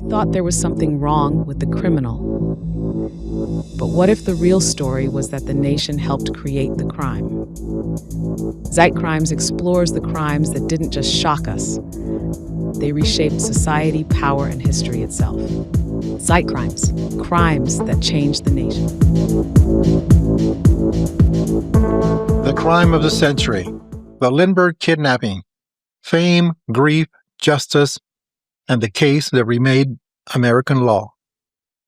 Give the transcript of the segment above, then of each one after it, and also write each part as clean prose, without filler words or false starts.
He thought there was something wrong with the criminal. But what if the real story was that the nation helped create the crime? ZeitCrimes explores the crimes that didn't just shock us. They reshaped society, power, and history itself. ZeitCrimes, crimes that changed the nation. The crime of the century, the Lindbergh Kidnapping, fame, grief, justice, and the case that remade American law.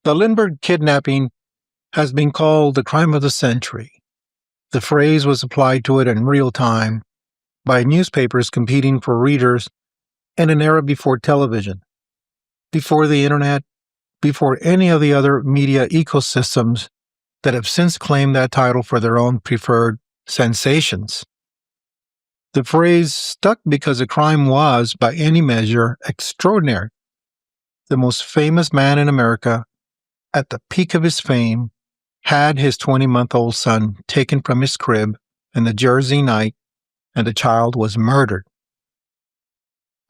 The Lindbergh Kidnapping has been called the crime of the century. The phrase was applied to it in real time by newspapers competing for readers in an era before television, before the internet, before any of the other media ecosystems that have since claimed that title for their own preferred sensations. The phrase stuck because the crime was, by any measure, extraordinary. The most famous man in America, at the peak of his fame, had his 20-month-old son taken from his crib in the Jersey night, and the child was murdered.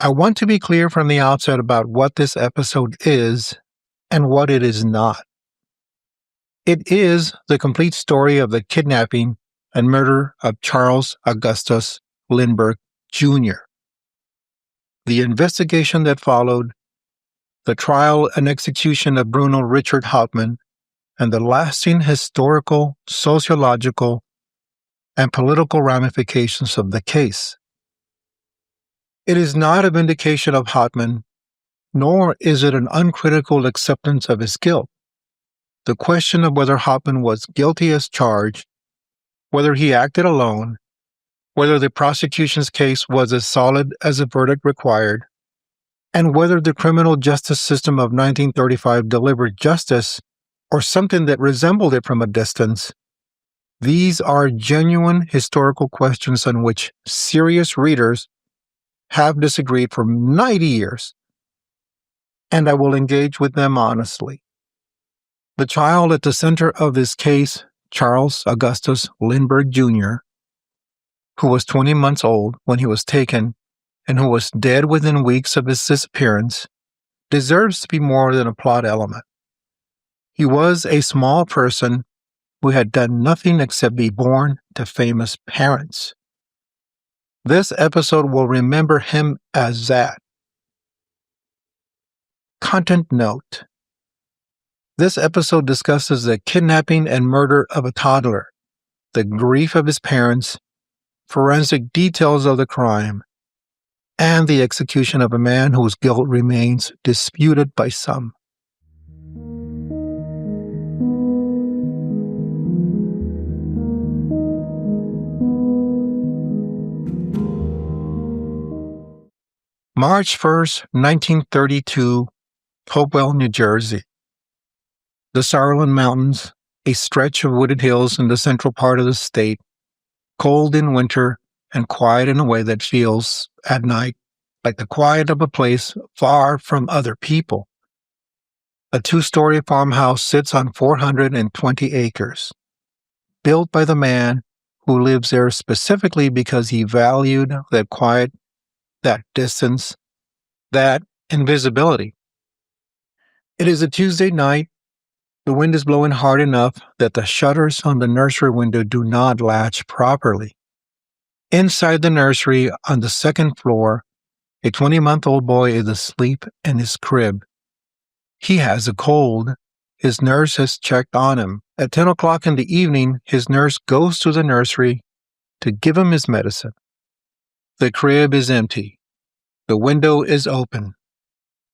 I want to be clear from the outset about what this episode is and what it is not. It is the complete story of the kidnapping and murder of Charles Augustus Lindbergh Jr., the investigation that followed, the trial and execution of Bruno Richard Hauptmann, and the lasting historical, sociological, and political ramifications of the case. It is not a vindication of Hauptmann, nor is it an uncritical acceptance of his guilt. The question of whether Hoffman was guilty as charged, whether he acted alone, whether the prosecution's case was as solid as the verdict required, and whether the criminal justice system of 1935 delivered justice or something that resembled it from a distance, these are genuine historical questions on which serious readers have disagreed for 90 years, and I will engage with them honestly. The child at the center of this case, Charles Augustus Lindbergh Jr., who was 20 months old when he was taken and who was dead within weeks of his disappearance, deserves to be more than a plot element. He was a small person who had done nothing except be born to famous parents. This episode will remember him as that. Content note. This episode discusses the kidnapping and murder of a toddler, the grief of his parents, forensic details of the crime, and the execution of a man whose guilt remains disputed by some. March 1st, 1932, Hopewell, New Jersey. The Sarlin Mountains, a stretch of wooded hills in the central part of the state, cold in winter and quiet in a way that feels, at night, like the quiet of a place far from other people. A two-story farmhouse sits on 420 acres, built by the man who lives there specifically because he valued that quiet, that distance, that invisibility. It is a Tuesday night. The wind is blowing hard enough that the shutters on the nursery window do not latch properly. Inside the nursery, on the second floor, a 20-month-old boy is asleep in his crib. He has a cold. His nurse has checked on him. At 10 o'clock in the evening, his nurse goes to the nursery to give him his medicine. The crib is empty. The window is open.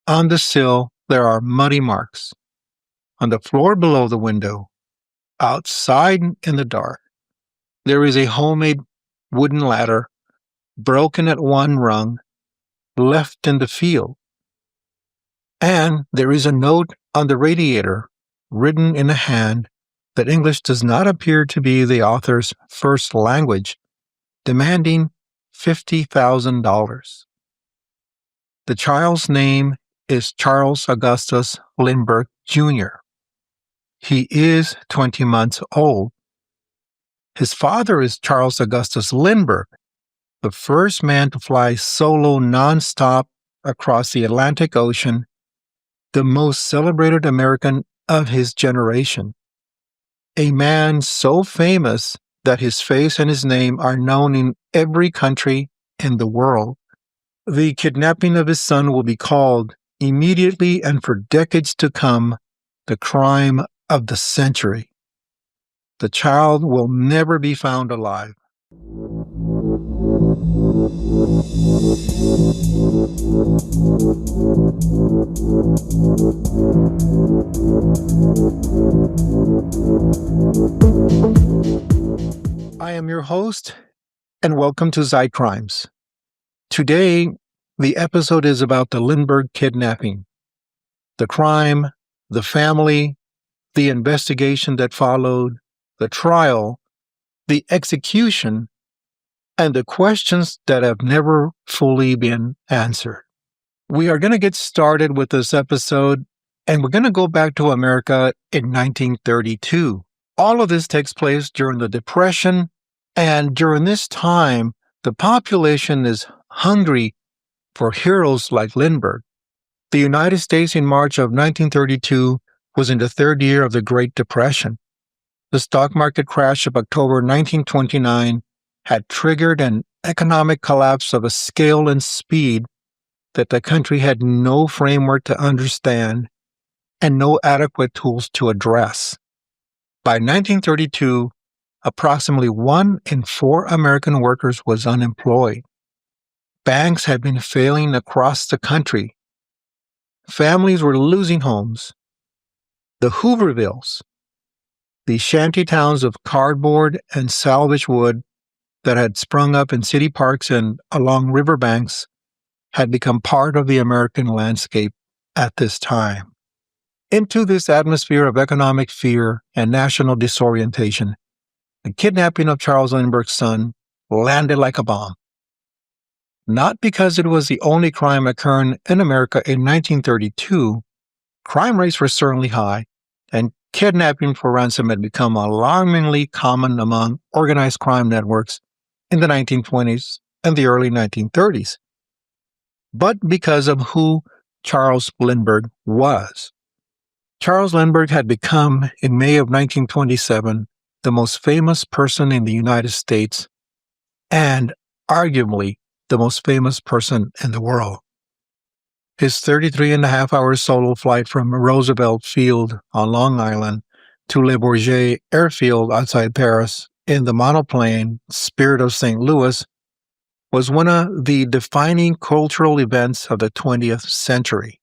On the sill, there are muddy marks. On the floor below the window, outside in the dark, there is a homemade wooden ladder, broken at one rung, left in the field. And there is a note on the radiator, written in a hand that English does not appear to be the author's first language, demanding $50,000. The child's name is Charles Augustus Lindbergh Jr. He is 20 months old. His father is Charles Augustus Lindbergh, the first man to fly solo nonstop across the Atlantic Ocean the most celebrated American of his generation. A man so famous that his face and his name are known in every country in the world. The kidnapping of his son will be called, immediately and for decades to come, the crime of the century. The child will never be found alive. I am your host, and welcome to ZeitCrimes. Today, the episode is about the Lindbergh Kidnapping, the crime, the family, the investigation that followed, the trial, the execution, and the questions that have never fully been answered. We are going to get started with this episode, and we're going to go back to America in 1932. All of this takes place during the Depression, and during this time, the population is hungry for heroes like Lindbergh. The United States in March of 1932 was in the third year of the Great Depression. The stock market crash of October 1929 had triggered an economic collapse of a scale and speed that the country had no framework to understand and no adequate tools to address. By 1932, approximately 1 in 4 American workers was unemployed. Banks had been failing across the country. Families were losing homes. The Hoovervilles, the shanty towns of cardboard and salvage wood that had sprung up in city parks and along riverbanks, had become part of the American landscape at this time. Into this atmosphere of economic fear and national disorientation, the kidnapping of Charles Lindbergh's son landed like a bomb. Not because it was the only crime occurring in America in 1932, crime rates were certainly high, and kidnapping for ransom had become alarmingly common among organized crime networks in the 1920s and the early 1930s, but because of who Charles Lindbergh was. Charles Lindbergh had become, in May of 1927, the most famous person in the United States and arguably the most famous person in the world. His 33.5-hour solo flight from Roosevelt Field on Long Island to Le Bourget Airfield outside Paris in the monoplane Spirit of St. Louis was one of the defining cultural events of the 20th century.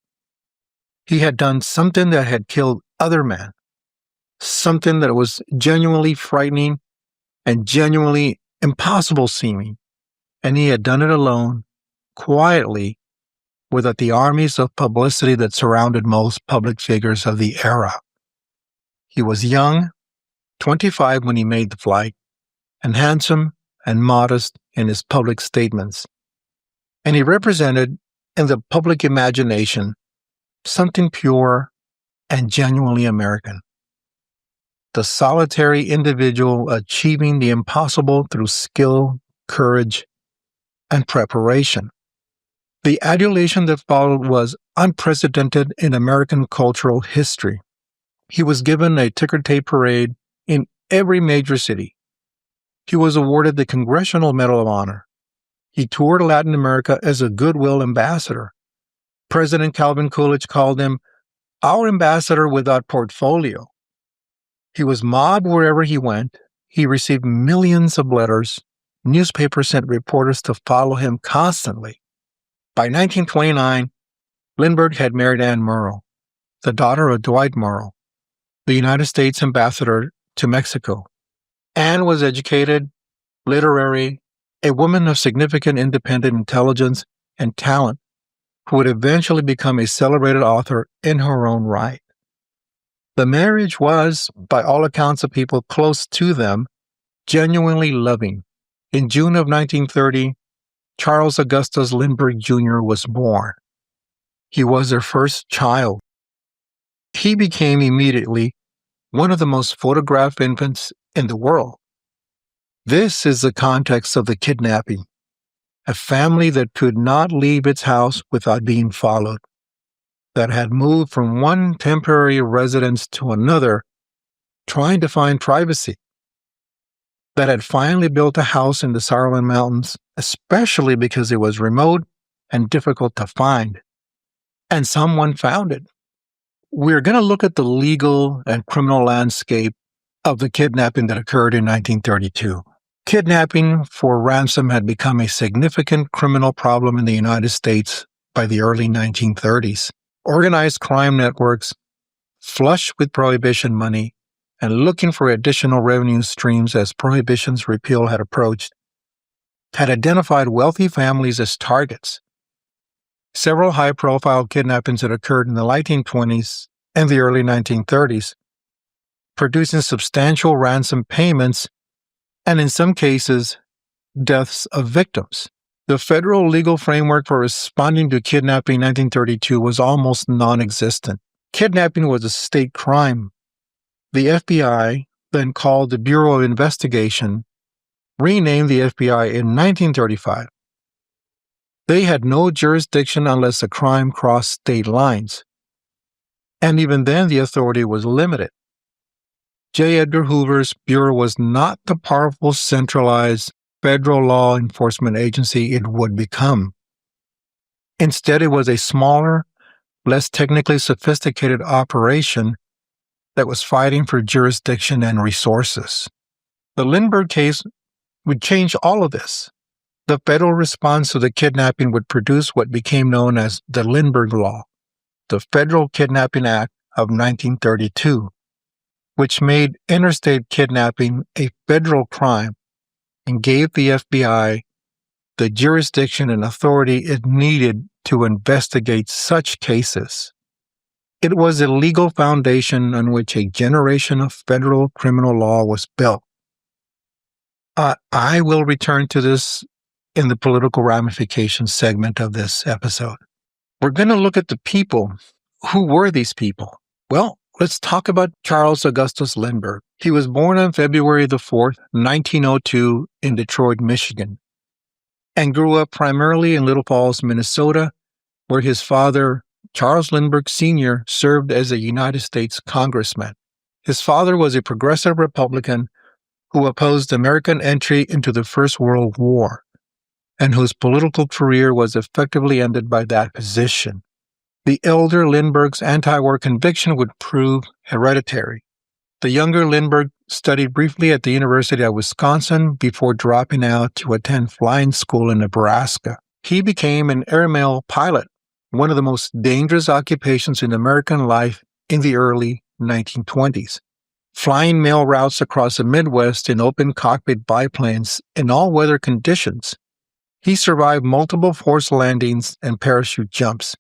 He had done something that had killed other men, something that was genuinely frightening and genuinely impossible seeming, and he had done it alone, quietly, without the armies of publicity that surrounded most public figures of the era. He was young, 25 when he made the flight, and handsome and modest in his public statements. And he represented, in the public imagination, something pure and genuinely American. The solitary individual achieving the impossible through skill, courage, and preparation. The adulation that followed was unprecedented in American cultural history. He was given a ticker tape parade in every major city. He was awarded the Congressional Medal of Honor. He toured Latin America as a goodwill ambassador. President Calvin Coolidge called him our ambassador without portfolio. He was mobbed wherever he went. He received millions of letters. Newspapers sent reporters to follow him constantly. By 1929, Lindbergh had married Anne Morrow, the daughter of Dwight Morrow, the United States ambassador to Mexico. Anne was educated, literary, a woman of significant independent intelligence and talent who would eventually become a celebrated author in her own right. The marriage was, by all accounts of people close to them, genuinely loving. In June of 1930, Charles Augustus Lindbergh Jr. was born. He was their first child. He became immediately one of the most photographed infants in the world. This is the context of the kidnapping, a family that could not leave its house without being followed. that had moved from one temporary residence to another, trying to find privacy, that had finally built a house in the Saarland Mountains, especially because it was remote and difficult to find. And someone found it. We're going to look at the legal and criminal landscape of the kidnapping that occurred in 1932. Kidnapping for ransom had become a significant criminal problem in the United States by the early 1930s. Organized crime networks, flush with prohibition money and looking for additional revenue streams as prohibition's repeal had approached, had identified wealthy families as targets. Several high-profile kidnappings had occurred in the 1920s and the early 1930s, producing substantial ransom payments and, in some cases, deaths of victims. The federal legal framework for responding to kidnapping in 1932 was almost non-existent. Kidnapping was a state crime. The FBI, then called the Bureau of Investigation, renamed the FBI in 1935. They had no jurisdiction unless the crime crossed state lines. And even then, the authority was limited. J. Edgar Hoover's Bureau was not the powerful, centralized federal law enforcement agency it would become. Instead, it was a smaller, less technically sophisticated operation that was fighting for jurisdiction and resources. The Lindbergh case would change all of this. The federal response to the kidnapping would produce what became known as the Lindbergh Law, the Federal Kidnapping Act of 1932, which made interstate kidnapping a federal crime and gave the FBI the jurisdiction and authority it needed to investigate such cases. It was a legal foundation on which a generation of federal criminal law was built. I will return to this in the political ramifications segment of this episode. We're going to look at the people. Who were these people? Well, let's talk about Charles Augustus Lindbergh. He was born on February the 4th, 1902 in Detroit, Michigan, and grew up primarily in Little Falls, Minnesota, where his father, Charles Lindbergh Sr., served as a United States congressman. His father was a progressive Republican who opposed American entry into the First World War, and whose political career was effectively ended by that position. The elder Lindbergh's anti-war conviction would prove hereditary. The younger Lindbergh studied briefly at the University of Wisconsin before dropping out to attend flying school in Nebraska. He became an airmail pilot, one of the most dangerous occupations in American life in the early 1920s. Flying mail routes across the Midwest in open cockpit biplanes in all weather conditions. He survived multiple forced landings and parachute jumps.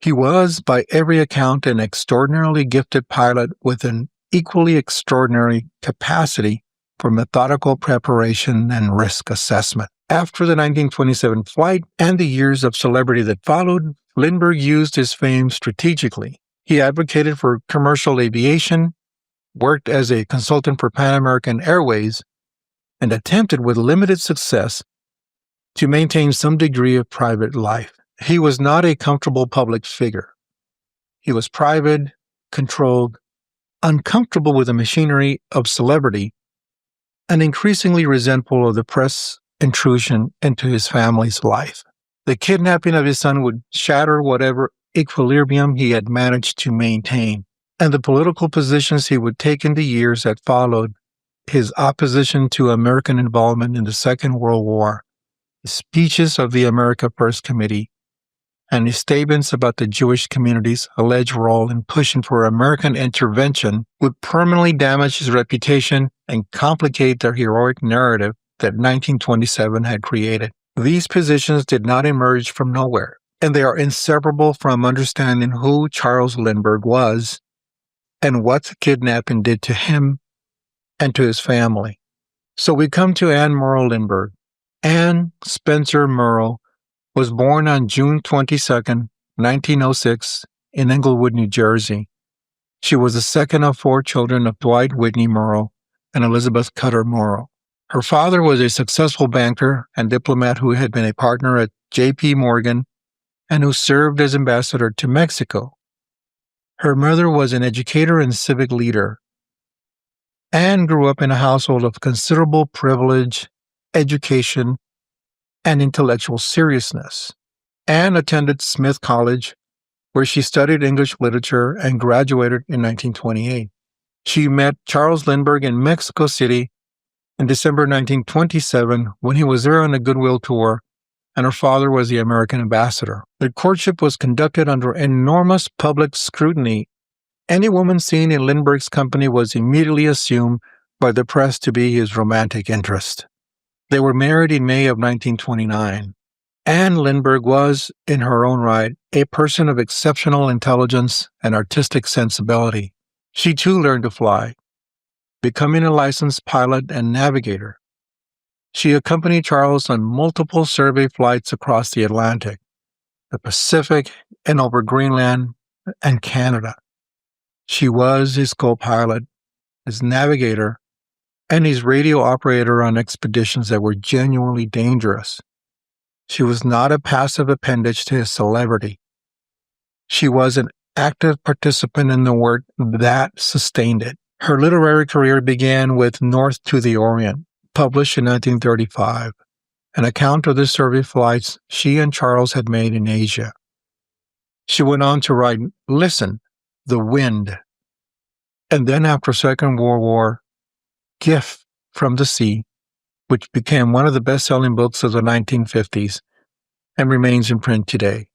He was, by every account, an extraordinarily gifted pilot with an equally extraordinary capacity for methodical preparation and risk assessment. After the 1927 flight and the years of celebrity that followed, Lindbergh used his fame strategically. He advocated for commercial aviation, worked as a consultant for Pan American Airways, and attempted with limited success to maintain some degree of private life. He was not a comfortable public figure. He was private, controlled, uncomfortable with the machinery of celebrity, and increasingly resentful of the press intrusion into his family's life. The kidnapping of his son would shatter whatever equilibrium he had managed to maintain, and the political positions he would take in the years that followed, his opposition to American involvement in the Second World War, the speeches of the America First Committee, and his statements about the Jewish community's alleged role in pushing for American intervention would permanently damage his reputation and complicate the heroic narrative that 1927 had created. These positions did not emerge from nowhere, and they are inseparable from understanding who Charles Lindbergh was and what the kidnapping did to him and to his family. So we come to Anne Morrow Lindbergh. Anne Spencer Morrow was born on June 22, 1906, in Englewood, New Jersey. She was the second of 4 children of Dwight Whitney Morrow and Elizabeth Cutter Morrow. Her father was a successful banker and diplomat who had been a partner at J.P. Morgan and who served as ambassador to Mexico. Her mother was an educator and civic leader and grew up in a household of considerable privilege, education, and intellectual seriousness. Anne attended Smith College, where she studied English literature and graduated in 1928. She met Charles Lindbergh in Mexico City in December 1927 when he was there on a goodwill tour, and her father was the American ambassador. Their courtship was conducted under enormous public scrutiny. Any woman seen in Lindbergh's company was immediately assumed by the press to be his romantic interest. They were married in May of 1929. Anne Lindbergh was, in her own right, a person of exceptional intelligence and artistic sensibility. She too learned to fly, becoming a licensed pilot and navigator. She accompanied Charles on multiple survey flights across the Atlantic, the Pacific, and over Greenland and Canada. She was his co-pilot, his navigator, and his radio operator on expeditions that were genuinely dangerous. She was not a passive appendage to his celebrity. She was an active participant in the work that sustained it. Her literary career began with North to the Orient, published in 1935, an account of the survey flights she and Charles had made in Asia. She went on to write Listen, the Wind, and then after Second World War, Gift from the Sea, which became one of the best-selling books of the 1950s and remains in print today.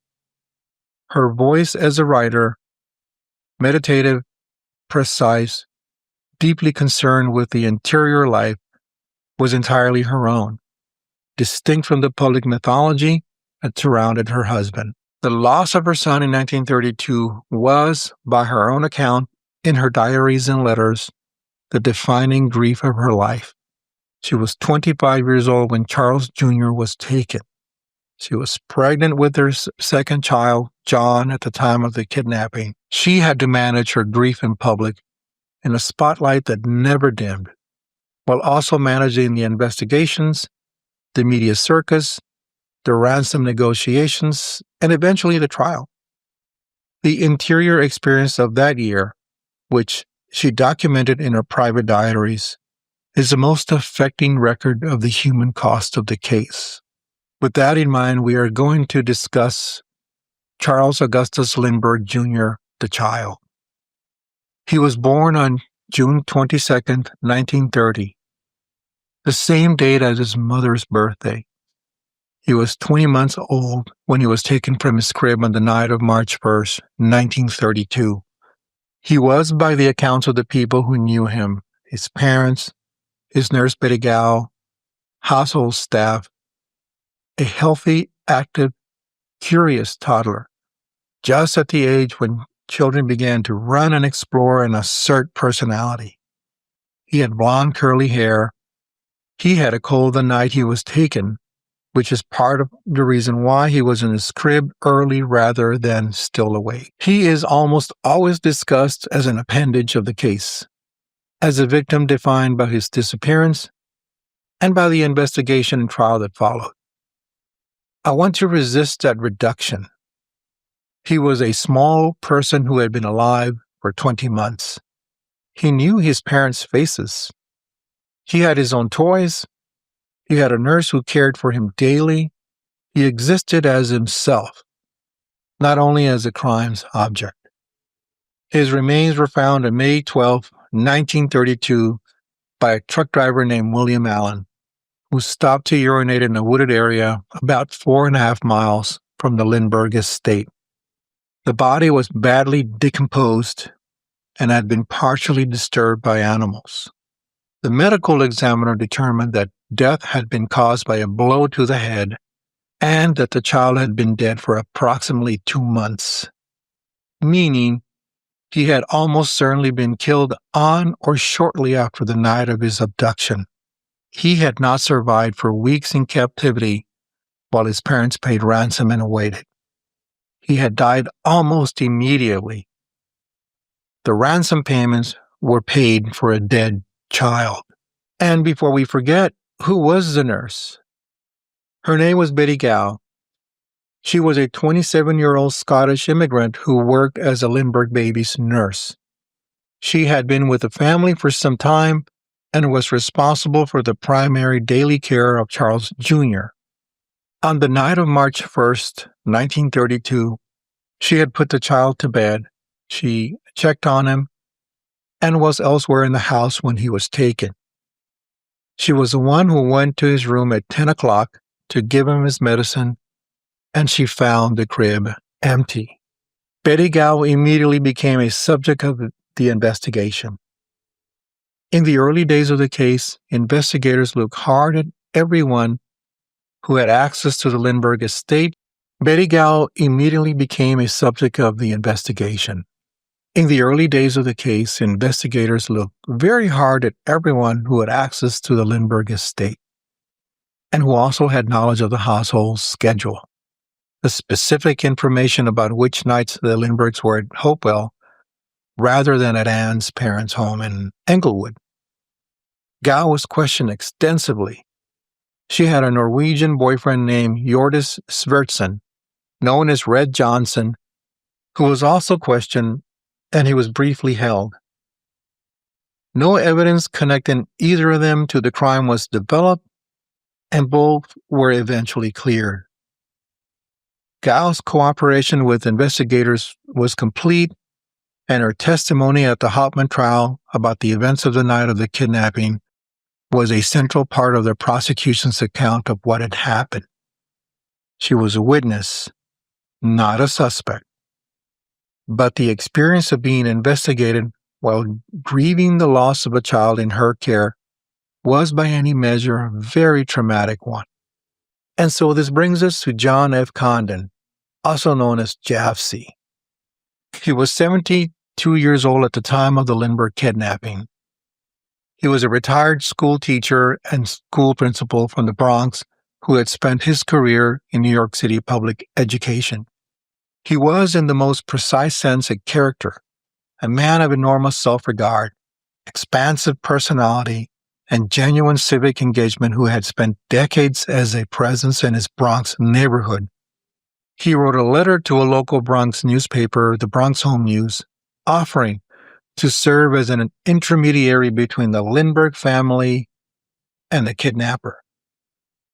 Her voice as a writer, meditative, precise, deeply concerned with the interior life, was entirely her own, distinct from the public mythology that surrounded her husband. The loss of her son in 1932 was, by her own account, in her diaries and letters, the defining grief of her life. She was 25 years old when Charles Jr. was taken. She was pregnant with her second child, John, at the time of the kidnapping. She had to manage her grief in public in a spotlight that never dimmed, while also managing the investigations, the media circus, the ransom negotiations, and eventually the trial. The interior experience of that year, which she documented in her private diaries, is the most affecting record of the human cost of the case. With that in mind, we are going to discuss Charles Augustus Lindbergh Jr., the child. He was born on June 22, 1930, the same date as his mother's birthday. He was 20 months old when he was taken from his crib on the night of March 1st, 1932. He was, by the accounts of the people who knew him, his parents, his nurse Betty Gow, household staff, a healthy, active, curious toddler, just at the age when children began to run and explore and assert personality. He had blonde curly hair. He had a cold the night he was taken, which is part of the reason why he was in his crib early rather than still awake. He is almost always discussed as an appendage of the case, as a victim defined by his disappearance and by the investigation and trial that followed. I want to resist that reduction. He was a small person who had been alive for 20 months. He knew his parents' faces. He had his own toys. He had a nurse who cared for him daily. He existed as himself, not only as a crime's object. His remains were found on May 12, 1932, by a truck driver named William Allen, who stopped to urinate in a wooded area about 4.5 miles from the Lindbergh estate. The body was badly decomposed and had been partially disturbed by animals. The medical examiner determined that death had been caused by a blow to the head and that the child had been dead for approximately 2 months, meaning he had almost certainly been killed on or shortly after the night of his abduction. He had not survived for weeks in captivity while his parents paid ransom and awaited. He had died almost immediately. The ransom payments were paid for a dead child. And before we forget, who was the nurse? Her name was Betty Gow. She was a 27-year-old Scottish immigrant who worked as a Lindbergh baby's nurse. She had been with the family for some time and was responsible for the primary daily care of Charles Jr. On the night of March 1st, 1932, she had put the child to bed. She checked on him and was elsewhere in the house when he was taken. She was the one who went to his room at 10 o'clock to give him his medicine, and she found the crib empty. Betty Gow immediately became a subject of the investigation. In the early days of the case, investigators looked hard at everyone who had access to the Lindbergh estate. Betty Gow immediately became a subject of the investigation. In the early days of the case, investigators looked very hard at everyone who had access to the Lindbergh estate and who also had knowledge of the household schedule. The specific information about which nights the Lindberghs were at Hopewell rather than at Anne's parents' home in Englewood. Gow was questioned extensively. She had a Norwegian boyfriend named Hjortis Svertsen, known as Red Johnson, who was also questioned, and he was briefly held. No evidence connecting either of them to the crime was developed, and both were eventually cleared. Gow's cooperation with investigators was complete, and her testimony at the Hauptmann trial about the events of the night of the kidnapping was a central part of the prosecution's account of what had happened. She was a witness, not a suspect. But the experience of being investigated while grieving the loss of a child in her care was by any measure a very traumatic one. And so this brings us to John F. Condon, also known as Jafsie. He was 72 years old at the time of the Lindbergh kidnapping. He was a retired school teacher and school principal from the Bronx who had spent his career in New York City public education. He was, in the most precise sense, a character, a man of enormous self-regard, expansive personality, and genuine civic engagement who had spent decades as a presence in his Bronx neighborhood. He wrote a letter to a local Bronx newspaper, the Bronx Home News, offering to serve as an intermediary between the Lindbergh family and the kidnapper,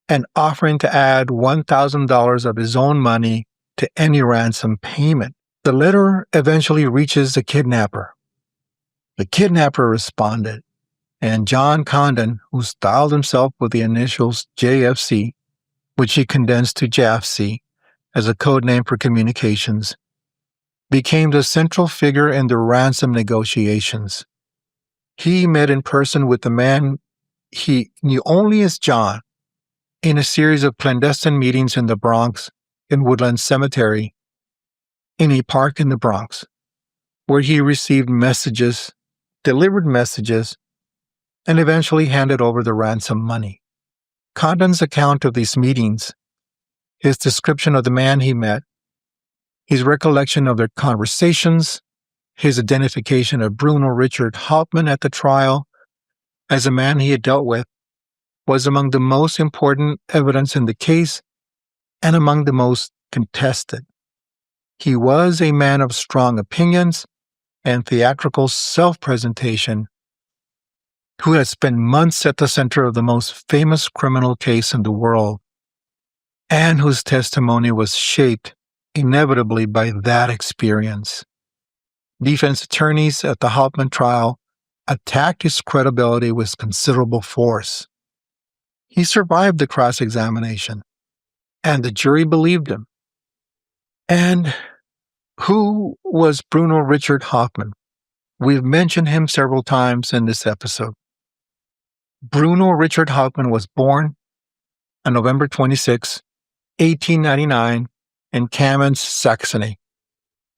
and offering to add $1,000 of his own money to any ransom payment. The letter eventually reaches the kidnapper. The kidnapper responded, and John Condon, who styled himself with the initials JFC, which he condensed to Jafsie as a code name for communications, became the central figure in the ransom negotiations. He met in person with the man he knew only as John in a series of clandestine meetings in the Bronx, in Woodland Cemetery, in a park in the Bronx, where he received messages, delivered messages, and eventually handed over the ransom money. Condon's account of these meetings, his description of the man he met, his recollection of their conversations, his identification of Bruno Richard Hauptmann at the trial as a man he had dealt with, was among the most important evidence in the case and among the most contested. He was a man of strong opinions and theatrical self-presentation who had spent months at the center of the most famous criminal case in the world, and whose testimony was shaped inevitably by that experience. Defense attorneys at the Hauptmann trial attacked his credibility with considerable force. He survived the cross-examination, and the jury believed him. And who was Bruno Richard Hauptmann? We've mentioned him several times in this episode. Bruno Richard Hauptmann was born on November 26, 1899, in Kamenz, Saxony,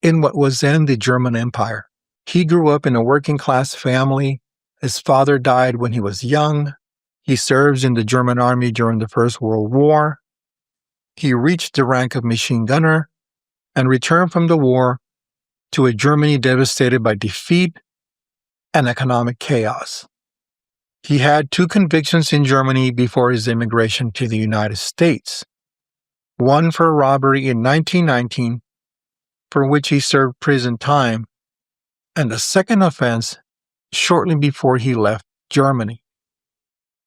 in what was then the German Empire. He grew up in a working-class family. His father died when he was young. He served in the German army during the First World War. He reached the rank of machine gunner and returned from the war to a Germany devastated by defeat and economic chaos. He had 2 convictions in Germany before his immigration to the United States. one for robbery in 1919, for which he served prison time, and a second offense shortly before he left Germany.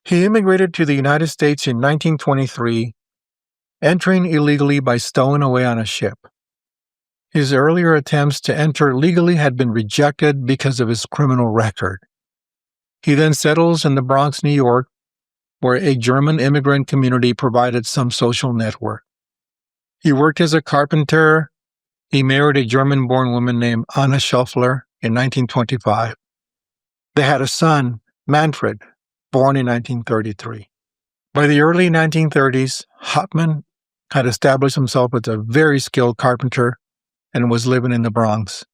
He immigrated to the United States in 1923, entering illegally by stowing away on a ship. His earlier attempts to enter legally had been rejected because of his criminal record. He then settles in the Bronx, New York, where a German immigrant community provided some social network. He worked as a carpenter. He married a German-born woman named Anna Scheffler in 1925. They had a son, Manfred, born in 1933. By the early 1930s, Hauptmann had established himself as a very skilled carpenter and was living in the Bronx.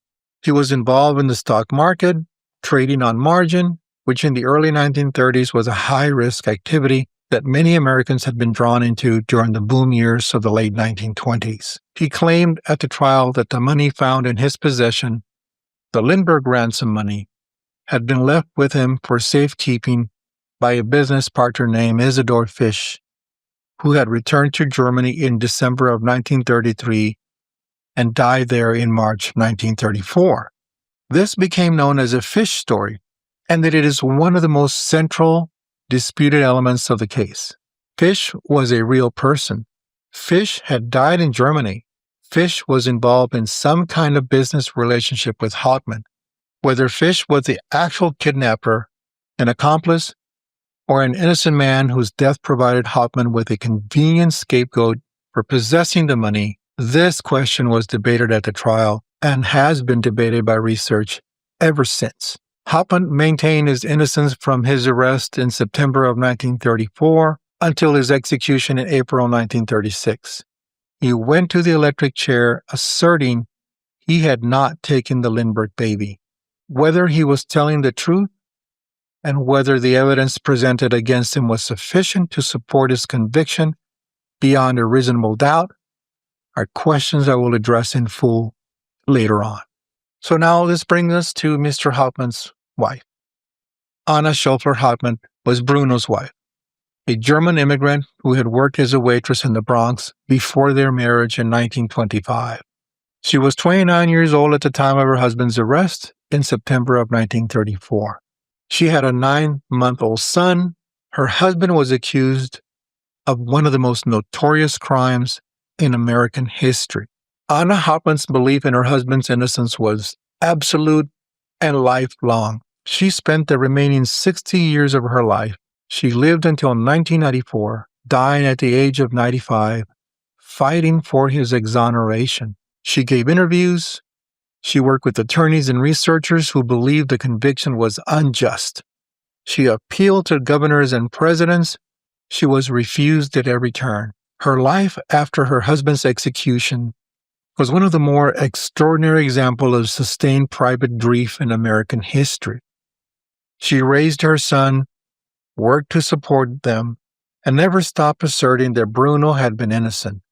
He was involved in the stock market, trading on margin, which in the early 1930s was a high-risk activity that many Americans had been drawn into during the boom years of the late 1920s. He claimed at the trial that the money found in his possession, the Lindbergh ransom money, had been left with him for safekeeping by a business partner named Isidor Fisch, who had returned to Germany in December of 1933 and died there in March 1934. This became known as a Fisch story, and that it is one of the most central disputed elements of the case. Fisch was a real person. Fisch had died in Germany. Fisch was involved in some kind of business relationship with Hauptmann. Whether Fisch was the actual kidnapper, an accomplice, or an innocent man whose death provided Hauptmann with a convenient scapegoat for possessing the money, this question was debated at the trial and has been debated by research ever since. Hauptmann maintained his innocence from his arrest in September of 1934 until his execution in April 1936. He went to the electric chair asserting he had not taken the Lindbergh baby. Whether he was telling the truth and whether the evidence presented against him was sufficient to support his conviction beyond a reasonable doubt are questions I will address in full later on. So now this brings us to Mr. Hauptmann's wife. Anna Scheffler Hauptmann was Bruno's wife, a German immigrant who had worked as a waitress in the Bronx before their marriage in 1925. She was 29 years old at the time of her husband's arrest in September of 1934. She had a 9-month-old son. Her husband was accused of one of the most notorious crimes in American history. Anna Hauptmann's belief in her husband's innocence was absolute and lifelong. She spent the remaining 60 years of her life. She lived until 1994, dying at the age of 95, fighting for his exoneration. She gave interviews. She worked with attorneys and researchers who believed the conviction was unjust. She appealed to governors and presidents. She was refused at every turn. Her life after her husband's execution was one of the more extraordinary examples of sustained private grief in American history. She raised her son, worked to support them, and never stopped asserting that Bruno had been innocent.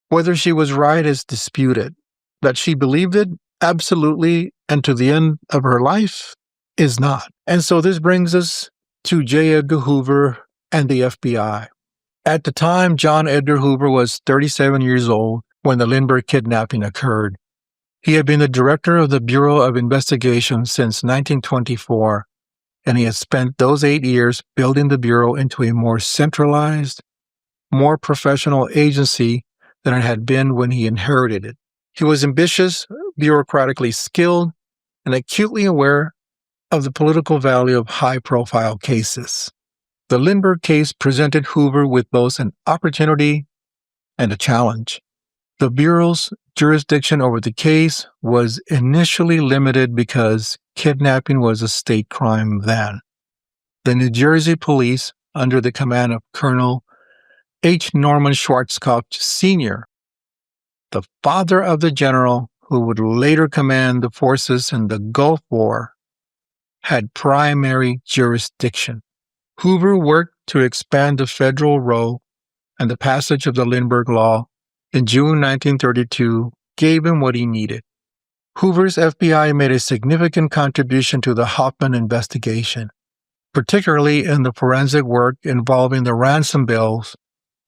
Whether she was right is disputed. That she believed it, absolutely, and to the end of her life, is not. And so this brings us to J. Edgar Hoover and the FBI. At the time, John Edgar Hoover was 37 years old when the Lindbergh kidnapping occurred. He had been the director of the Bureau of Investigation since 1924, and he had spent those 8 years building the Bureau into a more centralized, more professional agency than it had been when he inherited it. He was ambitious, bureaucratically skilled, and acutely aware of the political value of high-profile cases. The Lindbergh case presented Hoover with both an opportunity and a challenge. The Bureau's jurisdiction over the case was initially limited because kidnapping was a state crime then. The New Jersey police, under the command of Colonel H. Norman Schwarzkopf Sr., the father of the general who would later command the forces in the Gulf War, had primary jurisdiction. Hoover worked to expand the federal role, and the passage of the Lindbergh Law in June 1932 gave him what he needed. Hoover's FBI made a significant contribution to the Hoffman investigation, particularly in the forensic work involving the ransom bills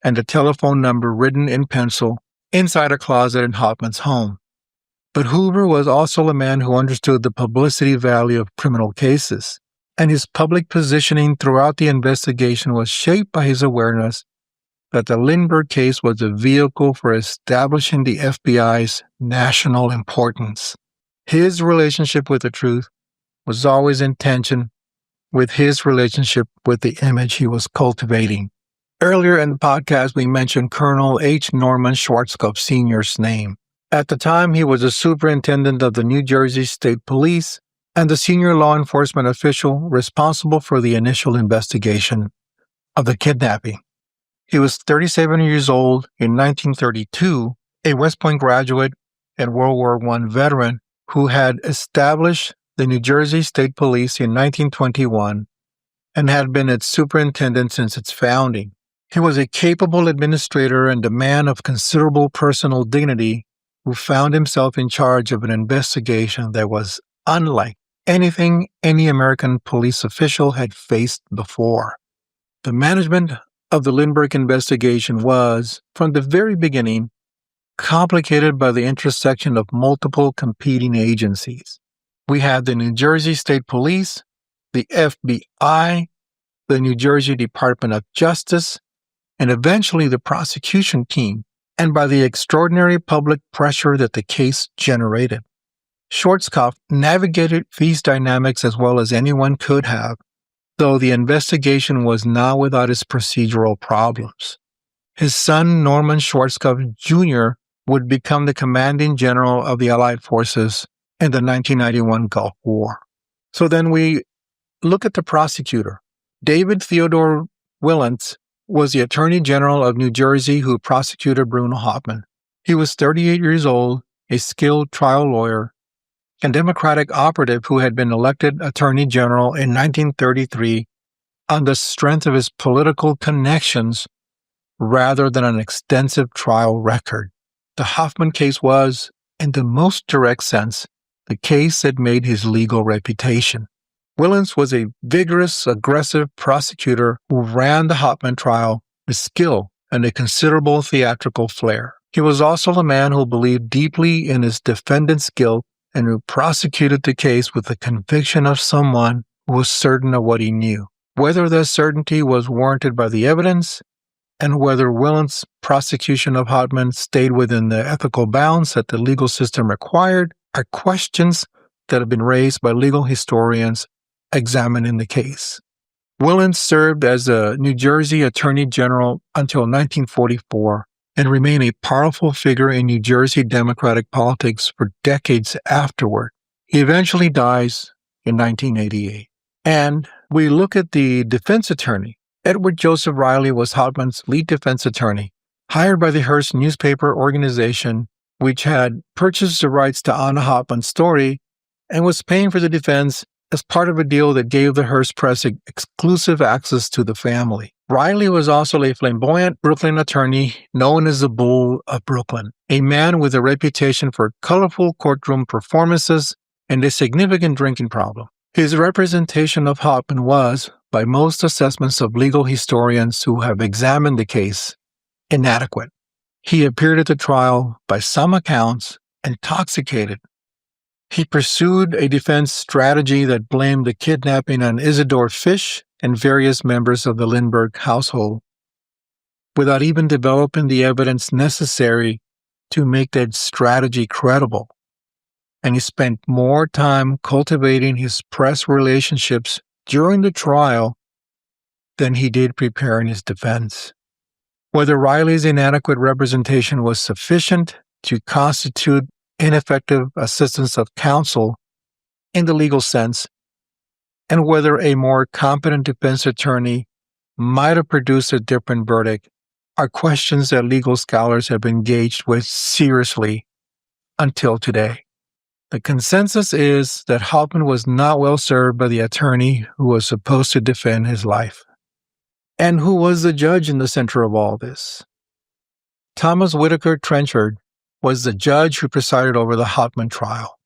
and a telephone number written in pencil inside a closet in Hauptmann's home. But Hoover was also a man who understood the publicity value of criminal cases, and his public positioning throughout the investigation was shaped by his awareness that the Lindbergh case was a vehicle for establishing the FBI's national importance. His relationship with the truth was always in tension with his relationship with the image he was cultivating. Earlier in the podcast, we mentioned Colonel H. Norman Schwarzkopf Sr.'s name. At the time, he was a superintendent of the New Jersey State Police and the senior law enforcement official responsible for the initial investigation of the kidnapping. He was 37 years old in 1932, a West Point graduate and World War I veteran who had established the New Jersey State Police in 1921 and had been its superintendent since its founding. He was a capable administrator and a man of considerable personal dignity who found himself in charge of an investigation that was unlike anything any American police official had faced before. The management of the Lindbergh investigation was, from the very beginning, complicated by the intersection of multiple competing agencies. We had the New Jersey State Police, the FBI, the New Jersey Department of Justice, and eventually the prosecution team, and by the extraordinary public pressure that the case generated. Schwarzkopf navigated these dynamics as well as anyone could have, though the investigation was not without its procedural problems. His son, Norman Schwarzkopf Jr., would become the commanding general of the Allied forces in the 1991 Gulf War. So then we look at the prosecutor. David Theodore Wilentz was the Attorney General of New Jersey who prosecuted Bruno Hauptmann. He was 38 years old, a skilled trial lawyer, and Democratic operative who had been elected Attorney General in 1933 on the strength of his political connections rather than an extensive trial record. The Hoffman case was, in the most direct sense, the case that made his legal reputation. Wilentz was a vigorous, aggressive prosecutor who ran the Hauptmann trial with skill and a considerable theatrical flair. He was also a man who believed deeply in his defendant's guilt and who prosecuted the case with the conviction of someone who was certain of what he knew, whether that certainty was warranted by the evidence, and whether Wilentz's prosecution of Hauptmann stayed within the ethical bounds that the legal system required are questions that have been raised by legal historians examining the case. Wilentz served as a New Jersey Attorney General until 1944 and remained a powerful figure in New Jersey Democratic politics for decades afterward. He eventually dies in 1988. And we look at the defense attorney. Edward Joseph Reilly was Hauptmann's lead defense attorney, hired by the Hearst newspaper organization, which had purchased the rights to Anna Hauptmann's story and was paying for the defense as part of a deal that gave the Hearst press exclusive access to the family. Reilly was also a flamboyant Brooklyn attorney known as the Bull of Brooklyn, a man with a reputation for colorful courtroom performances and a significant drinking problem. His representation of Hoffman was, by most assessments of legal historians who have examined the case, inadequate. He appeared at the trial, by some accounts, intoxicated. He pursued a defense strategy that blamed the kidnapping on Isidore Fish and various members of the Lindbergh household, without even developing the evidence necessary to make that strategy credible. And he spent more time cultivating his press relationships during the trial than he did preparing his defense. Whether Reilly's inadequate representation was sufficient to constitute ineffective assistance of counsel in the legal sense, and whether a more competent defense attorney might have produced a different verdict, are questions that legal scholars have engaged with seriously until today. The consensus is that Hauptmann was not well served by the attorney who was supposed to defend his life. And who was the judge in the center of all this? Thomas Whitaker Trenchard was the judge who presided over the Hauptmann trial.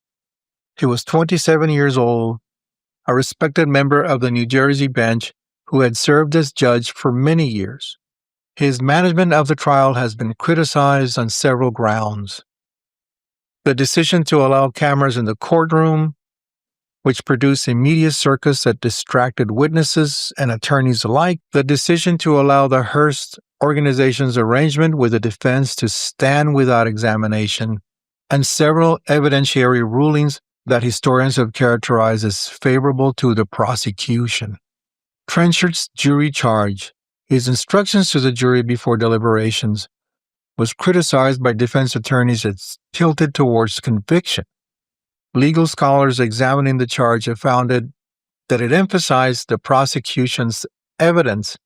He was 27 years old, a respected member of the New Jersey bench who had served as judge for many years. His management of the trial has been criticized on several grounds. The decision to allow cameras in the courtroom, which produced a media circus that distracted witnesses and attorneys alike, the decision to allow the Hearst organization's arrangement with the defense to stand without examination, and several evidentiary rulings that historians have characterized as favorable to the prosecution. Trenchard's jury charge, his instructions to the jury before deliberations, was criticized by defense attorneys as tilted towards conviction. Legal scholars examining the charge have found that it emphasized the prosecution's evidence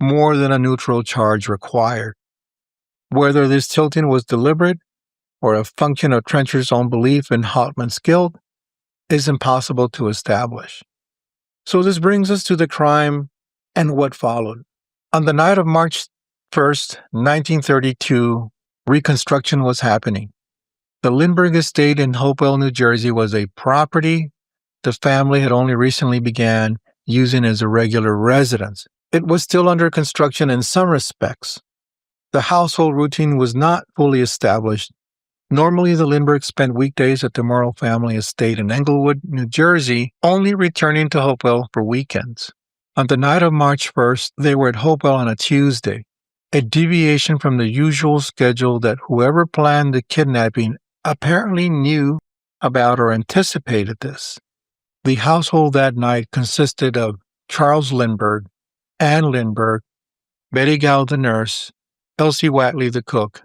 more than a neutral charge required. Whether this tilting was deliberate or a function of Trenchard's own belief in Hauptmann's guilt is impossible to establish. So this brings us to the crime and what followed. On the night of March 1st, 1932, Reconstruction was happening. The Lindbergh estate in Hopewell, New Jersey was a property the family had only recently began using as a regular residence. It was still under construction in some respects. The household routine was not fully established. Normally, the Lindberghs spent weekdays at the Morrow family estate in Englewood, New Jersey, only returning to Hopewell for weekends. On the night of March 1st, they were at Hopewell on a Tuesday, a deviation from the usual schedule that whoever planned the kidnapping apparently knew about or anticipated this. The household that night consisted of Charles Lindbergh, Anne Lindbergh, Betty Gow the nurse, Elsie Watley the cook,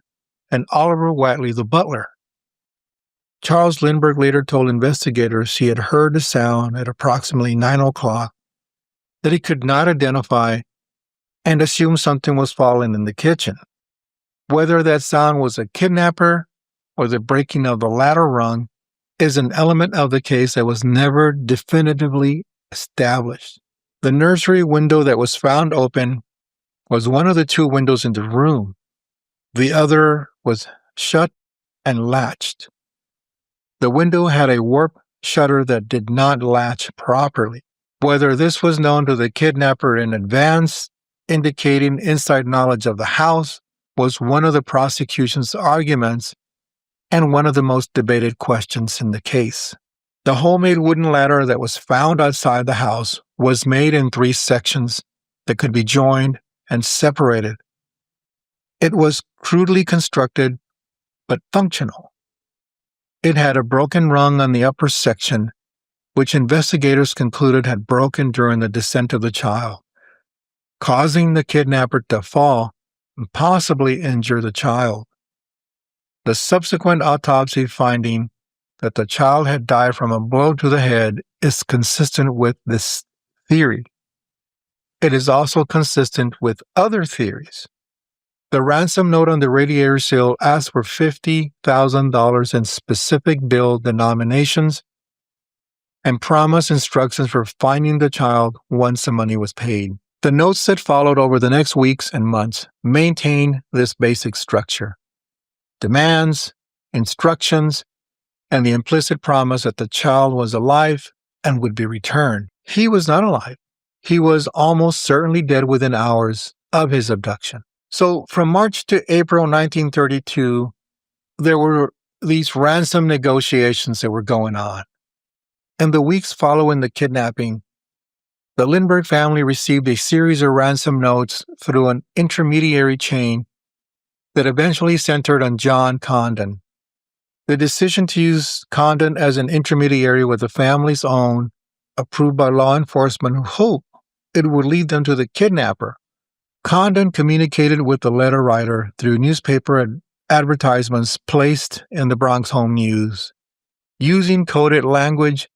and Oliver Watley the butler. Charles Lindbergh later told investigators he had heard a sound at approximately 9 o'clock that he could not identify and assumed something was falling in the kitchen. Whether that sound was a kidnapper or the breaking of the ladder rung is an element of the case that was never definitively established. The nursery window that was found open was one of the two windows in the room. The other was shut and latched. The window had a warp shutter that did not latch properly. Whether this was known to the kidnapper in advance, indicating inside knowledge of the house, was one of the prosecution's arguments and one of the most debated questions in the case. The homemade wooden ladder that was found outside the house was made in 3 sections that could be joined and separated. It was crudely constructed, but functional. It had a broken rung on the upper section, which investigators concluded had broken during the descent of the child, causing the kidnapper to fall and possibly injure the child. The subsequent autopsy finding that the child had died from a blow to the head is consistent with this theory. It is also consistent with other theories. The ransom note on the radiator seal asked for $50,000 in specific bill denominations and promised instructions for finding the child once the money was paid. The notes that followed over the next weeks and months maintained this basic structure: demands, instructions, and the implicit promise that the child was alive and would be returned. He was not alive. He was almost certainly dead within hours of his abduction. So from March to April 1932, there were these ransom negotiations that were going on. In the weeks following the kidnapping, the Lindbergh family received a series of ransom notes through an intermediary chain that eventually centered on John Condon. The decision to use Condon as an intermediary was the family's own, approved by law enforcement who hoped it would lead them to the kidnapper. Condon communicated with the letter writer through newspaper advertisements placed in the Bronx Home News, using coded language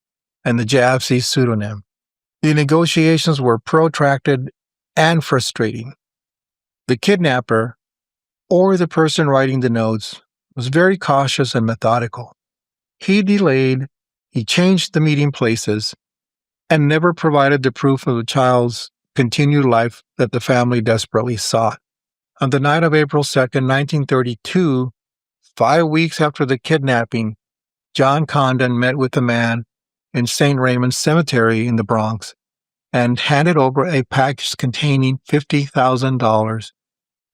and the Jafsie pseudonym. The negotiations were protracted and frustrating. The kidnapper, or the person writing the notes, was very cautious and methodical. He delayed, he changed the meeting places, and never provided the proof of the child's continued life that the family desperately sought. On the night of April 2nd, 1932, 5 weeks after the kidnapping, John Condon met with a man in St. Raymond's Cemetery in the Bronx and handed over a package containing $50,000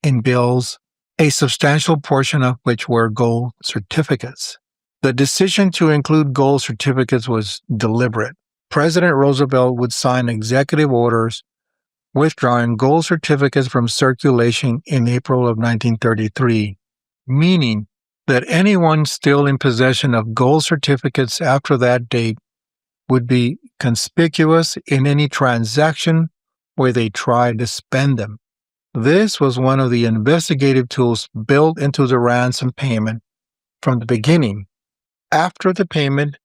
in bills, a substantial portion of which were gold certificates. The decision to include gold certificates was deliberate. President Roosevelt would sign executive orders withdrawing gold certificates from circulation in April of 1933, meaning that anyone still in possession of gold certificates after that date would be conspicuous in any transaction where they tried to spend them. This was one of the investigative tools built into the ransom payment from the beginning. After the payment,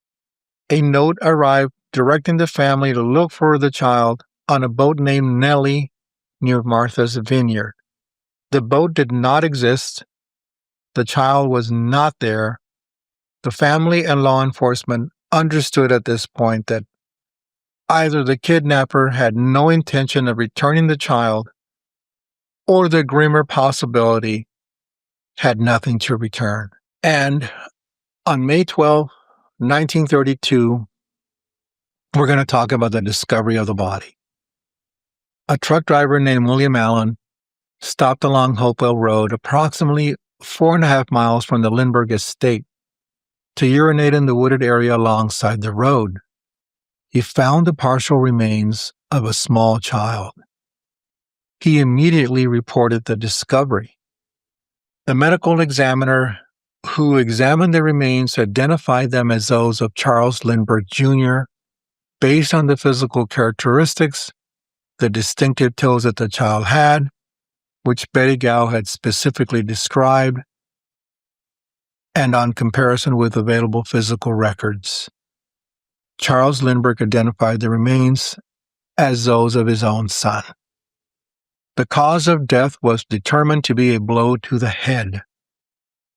a note arrived directing the family to look for the child on a boat named Nellie near Martha's Vineyard. The boat did not exist. The child was not there. The family and law enforcement understood at this point that either the kidnapper had no intention of returning the child, or the grimmer possibility had nothing to return. And on May 12, 1932, we're going to talk about the discovery of the body. A truck driver named William Allen stopped along Hopewell Road, approximately 4.5 miles from the Lindbergh estate, to urinate in the wooded area alongside the road. He found the partial remains of a small child. He immediately reported the discovery. The medical examiner who examined the remains identified them as those of Charles Lindbergh Jr. based on the physical characteristics, the distinctive toes that the child had, which Betty Gow had specifically described, and on comparison with available physical records. Charles Lindbergh identified the remains as those of his own son. The cause of death was determined to be a blow to the head.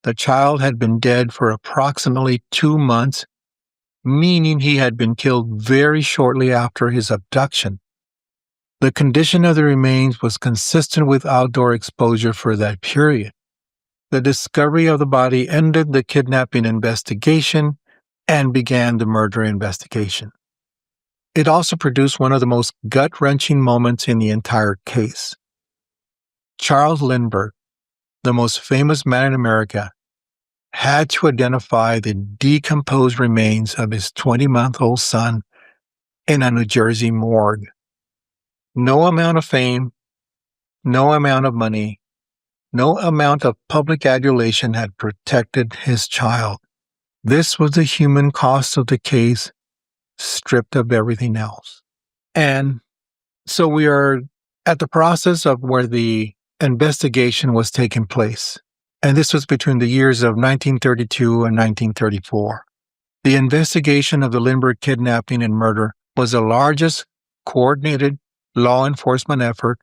The child had been dead for approximately 2 months, meaning he had been killed very shortly after his abduction. The condition of the remains was consistent with outdoor exposure for that period. The discovery of the body ended the kidnapping investigation and began the murder investigation. It also produced one of the most gut-wrenching moments in the entire case. Charles Lindbergh, the most famous man in America, had to identify the decomposed remains of his 20-month-old son in a New Jersey morgue. No amount of fame, no amount of money, no amount of public adulation had protected his child. This was the human cost of the case, stripped of everything else. And so we are at the process of where the investigation was taking place. And this was between the years of 1932 and 1934. The investigation of the Lindbergh kidnapping and murder was the largest coordinated law enforcement effort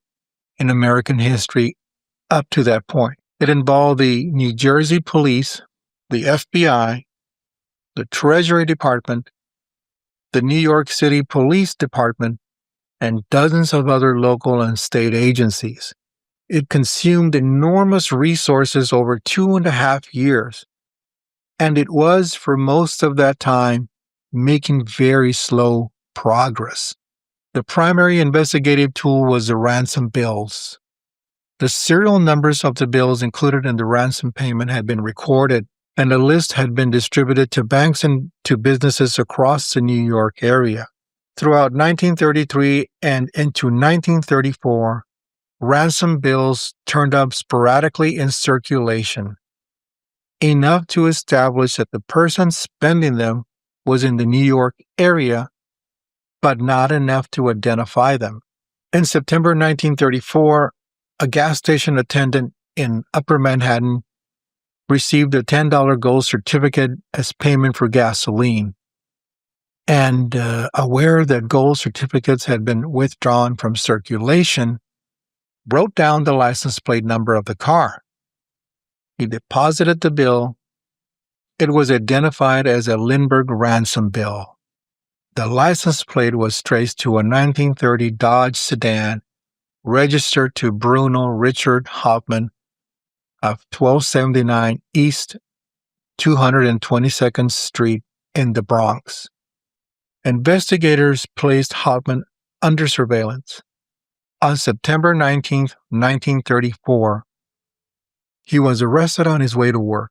in American history up to that point. It involved the New Jersey Police, the FBI, the Treasury Department, the New York City Police Department, and dozens of other local and state agencies. It consumed enormous resources over 2.5 years, and it was, for most of that time, making very slow progress. The primary investigative tool was the ransom bills. The serial numbers of the bills included in the ransom payment had been recorded, and a list had been distributed to banks and to businesses across the New York area. Throughout 1933 and into 1934, ransom bills turned up sporadically in circulation, enough to establish that the person spending them was in the New York area, but not enough to identify them. In September 1934, a gas station attendant in Upper Manhattan received a $10 gold certificate as payment for gasoline, and aware that gold certificates had been withdrawn from circulation, wrote down the license plate number of the car. He deposited the bill. It was identified as a Lindbergh ransom bill. The license plate was traced to a 1930 Dodge sedan registered to Bruno Richard Hauptmann of 1279 East 222nd Street in the Bronx. Investigators placed Hoffman under surveillance. On September 19, 1934, He was arrested on his way to work.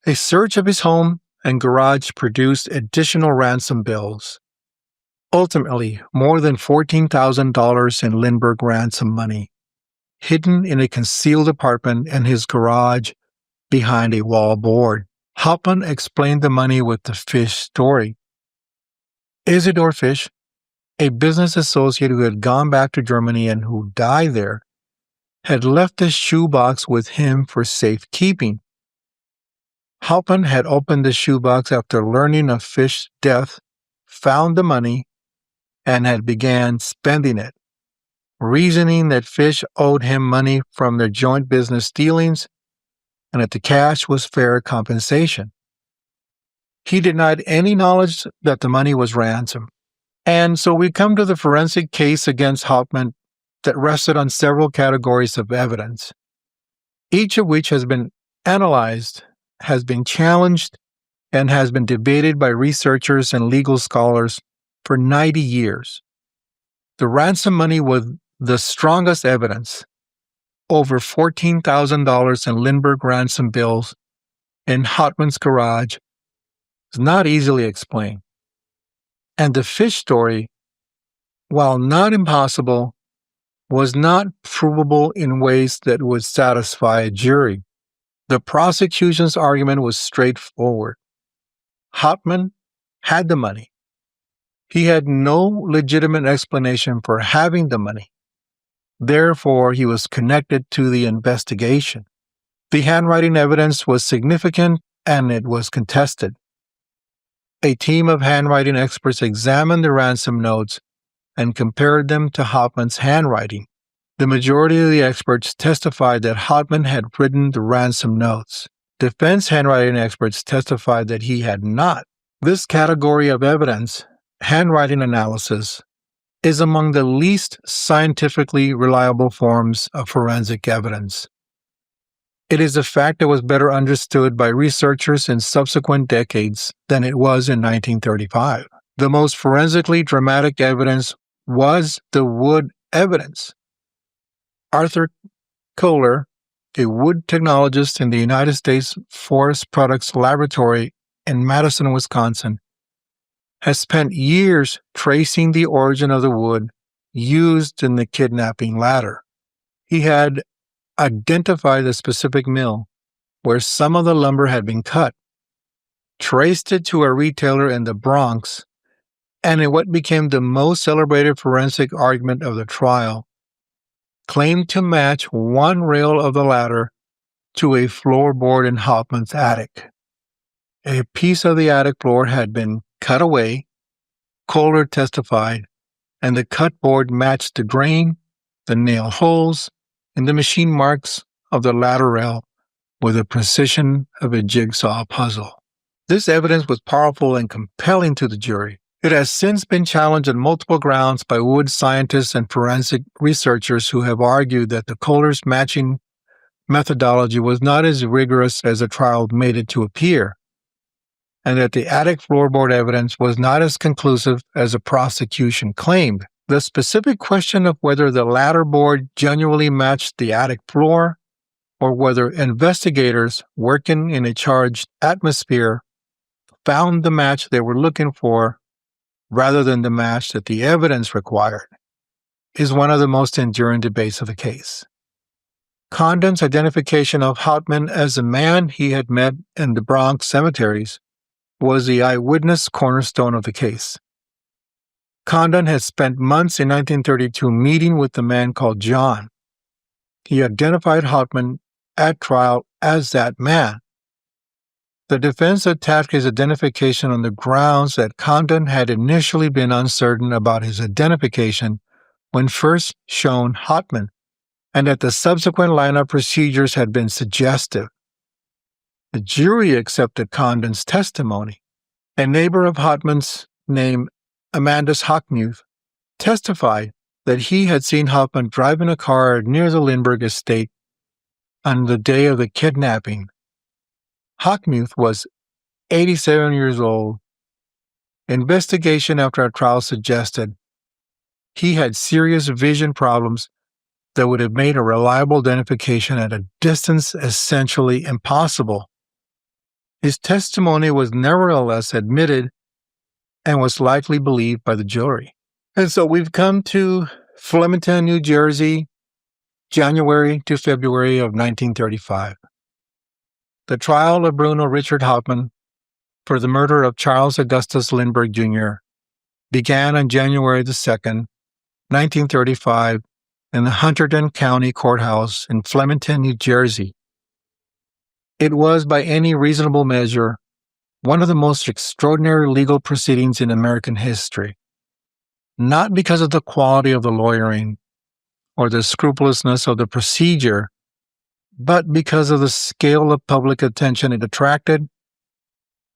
A search of his home and garage produced additional ransom bills. Ultimately, more than $14,000 in Lindbergh ransom money, hidden in a concealed apartment in his garage behind a wall board. Hauptmann explained the money with the fish story. Isidor Fish, a business associate who had gone back to Germany and who died there, had left the shoebox with him for safekeeping. Hauptmann had opened the shoebox after learning of Fish's death, found the money, and had began spending it, reasoning that Fish owed him money from their joint business dealings and that the cash was fair compensation. He denied any knowledge that the money was ransom. And so we come to the forensic case against Hauptmann that rested on several categories of evidence, each of which has been analyzed, has been challenged, and has been debated by researchers and legal scholars for 90 years. The ransom money was the strongest evidence. Over $14,000 in Lindbergh ransom bills in Hauptmann's garage is not easily explained. And the Fish story, while not impossible, was not provable in ways that would satisfy a jury. The prosecution's argument was straightforward. Hauptmann had the money. He had no legitimate explanation for having the money. Therefore, he was connected to the investigation. The handwriting evidence was significant and it was contested. A team of handwriting experts examined the ransom notes and compared them to Hauptmann's handwriting. The majority of the experts testified that Hauptmann had written the ransom notes. Defense handwriting experts testified that he had not. This category of evidence, handwriting analysis, is among the least scientifically reliable forms of forensic evidence. It is a fact that was better understood by researchers in subsequent decades than it was in 1935. The most forensically dramatic evidence was the wood evidence. Arthur Kohler, a wood technologist in the United States Forest Products Laboratory in Madison, Wisconsin, has spent years tracing the origin of the wood used in the kidnapping ladder. He had identified the specific mill where some of the lumber had been cut, traced it to a retailer in the Bronx, and in what became the most celebrated forensic argument of the trial, claimed to match one rail of the ladder to a floorboard in Hauptmann's attic. A piece of the attic floor had been cut away, Kohler testified, and the cut board matched the grain, the nail holes, and the machine marks of the ladder rail with the precision of a jigsaw puzzle. This evidence was powerful and compelling to the jury. It has since been challenged on multiple grounds by wood scientists and forensic researchers who have argued that the Kohler's matching methodology was not as rigorous as the trial made it to appear, and that the attic floorboard evidence was not as conclusive as the prosecution claimed. The specific question of whether the ladder board genuinely matched the attic floor, or whether investigators working in a charged atmosphere found the match they were looking for rather than the match that the evidence required, is one of the most enduring debates of the case. Condon's identification of Hauptmann as the man he had met in the Bronx cemeteries was the eyewitness cornerstone of the case. Condon had spent months in 1932 meeting with a man called John. He identified Hauptmann at trial as that man. The defense attacked his identification on the grounds that Condon had initially been uncertain about his identification when first shown Hauptmann, and that the subsequent line of procedures had been suggestive. The jury accepted Condon's testimony. A neighbor of Hauptmann's named Amandus Hochmuth testified that he had seen Hauptmann driving a car near the Lindbergh estate on the day of the kidnapping. Hochmuth was 87 years old. Investigation after our trial suggested he had serious vision problems that would have made a reliable identification at a distance essentially impossible. His testimony was nevertheless admitted and was likely believed by the jury. And so we've come to Flemington, New Jersey, January to February of 1935. The trial of Bruno Richard Hauptmann for the murder of Charles Augustus Lindbergh Jr. began on January the 2nd, 1935, in the Hunterdon County Courthouse in Flemington, New Jersey. It was, by any reasonable measure, one of the most extraordinary legal proceedings in American history, not because of the quality of the lawyering or the scrupulousness of the procedure, but because of the scale of public attention it attracted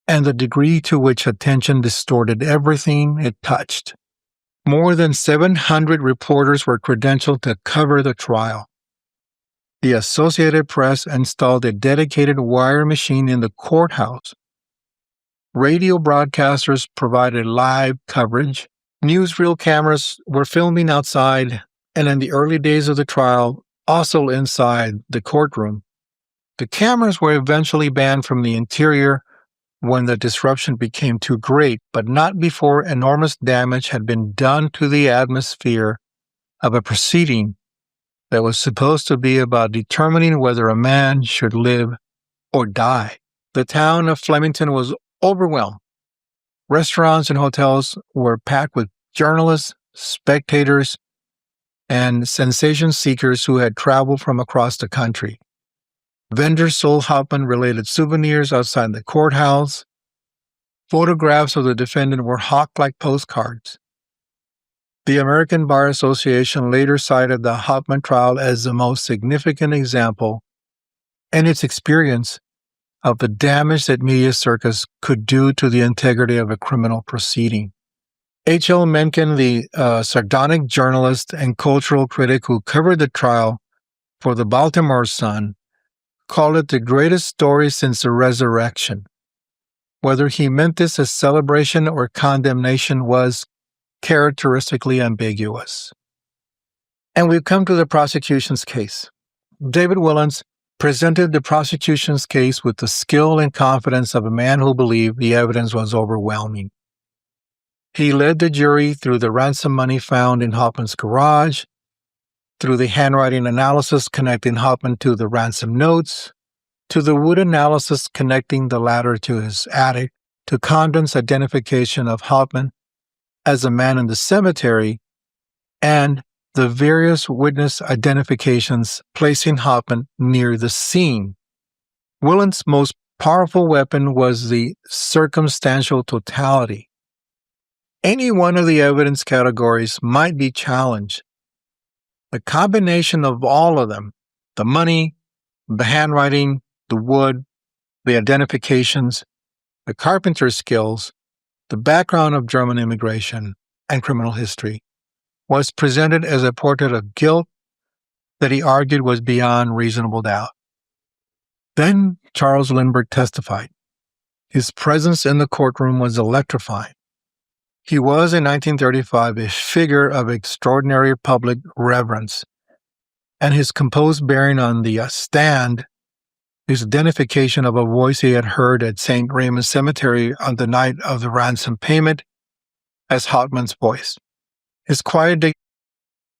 and the degree to which attention distorted everything it touched. More than 700 reporters were credentialed to cover the trial. The Associated Press installed a dedicated wire machine in the courthouse. Radio broadcasters provided live coverage. Newsreel cameras were filming outside, and in the early days of the trial, also inside the courtroom. The cameras were eventually banned from the interior when the disruption became too great, but not before enormous damage had been done to the atmosphere of a proceeding that was supposed to be about determining whether a man should live or die. The town of Flemington was overwhelmed. Restaurants and hotels were packed with journalists, spectators, and sensation seekers who had traveled from across the country. Vendors sold Hoffman-related souvenirs outside the courthouse. Photographs of the defendant were hawked like postcards. The American Bar Association later cited the Hoffman trial as the most significant example in its experience of the damage that media circus could do to the integrity of a criminal proceeding. H.L. Mencken, the sardonic journalist and cultural critic who covered the trial for the Baltimore Sun, called it the greatest story since the resurrection. Whether he meant this as celebration or condemnation was characteristically ambiguous. And we've come to the prosecution's case. David Wilentz presented the prosecution's case with the skill and confidence of a man who believed the evidence was overwhelming. He led the jury through the ransom money found in Hoffman's garage, through the handwriting analysis connecting Hoffman to the ransom notes, to the wood analysis connecting the latter to his attic, to Condon's identification of Hoffman as a man in the cemetery, and the various witness identifications placing Hoffman near the scene. Wilentz's most powerful weapon was the circumstantial totality. Any one of the evidence categories might be challenged. The combination of all of them, the money, the handwriting, the wood, the identifications, the carpenter's skills, the background of German immigration, and criminal history, was presented as a portrait of guilt that he argued was beyond reasonable doubt. Then Charles Lindbergh testified. His presence in the courtroom was electrifying. He was, in 1935, a figure of extraordinary public reverence, and his composed bearing on the stand, his identification of a voice he had heard at St. Raymond's Cemetery on the night of the ransom payment as Hauptmann's voice. His quiet,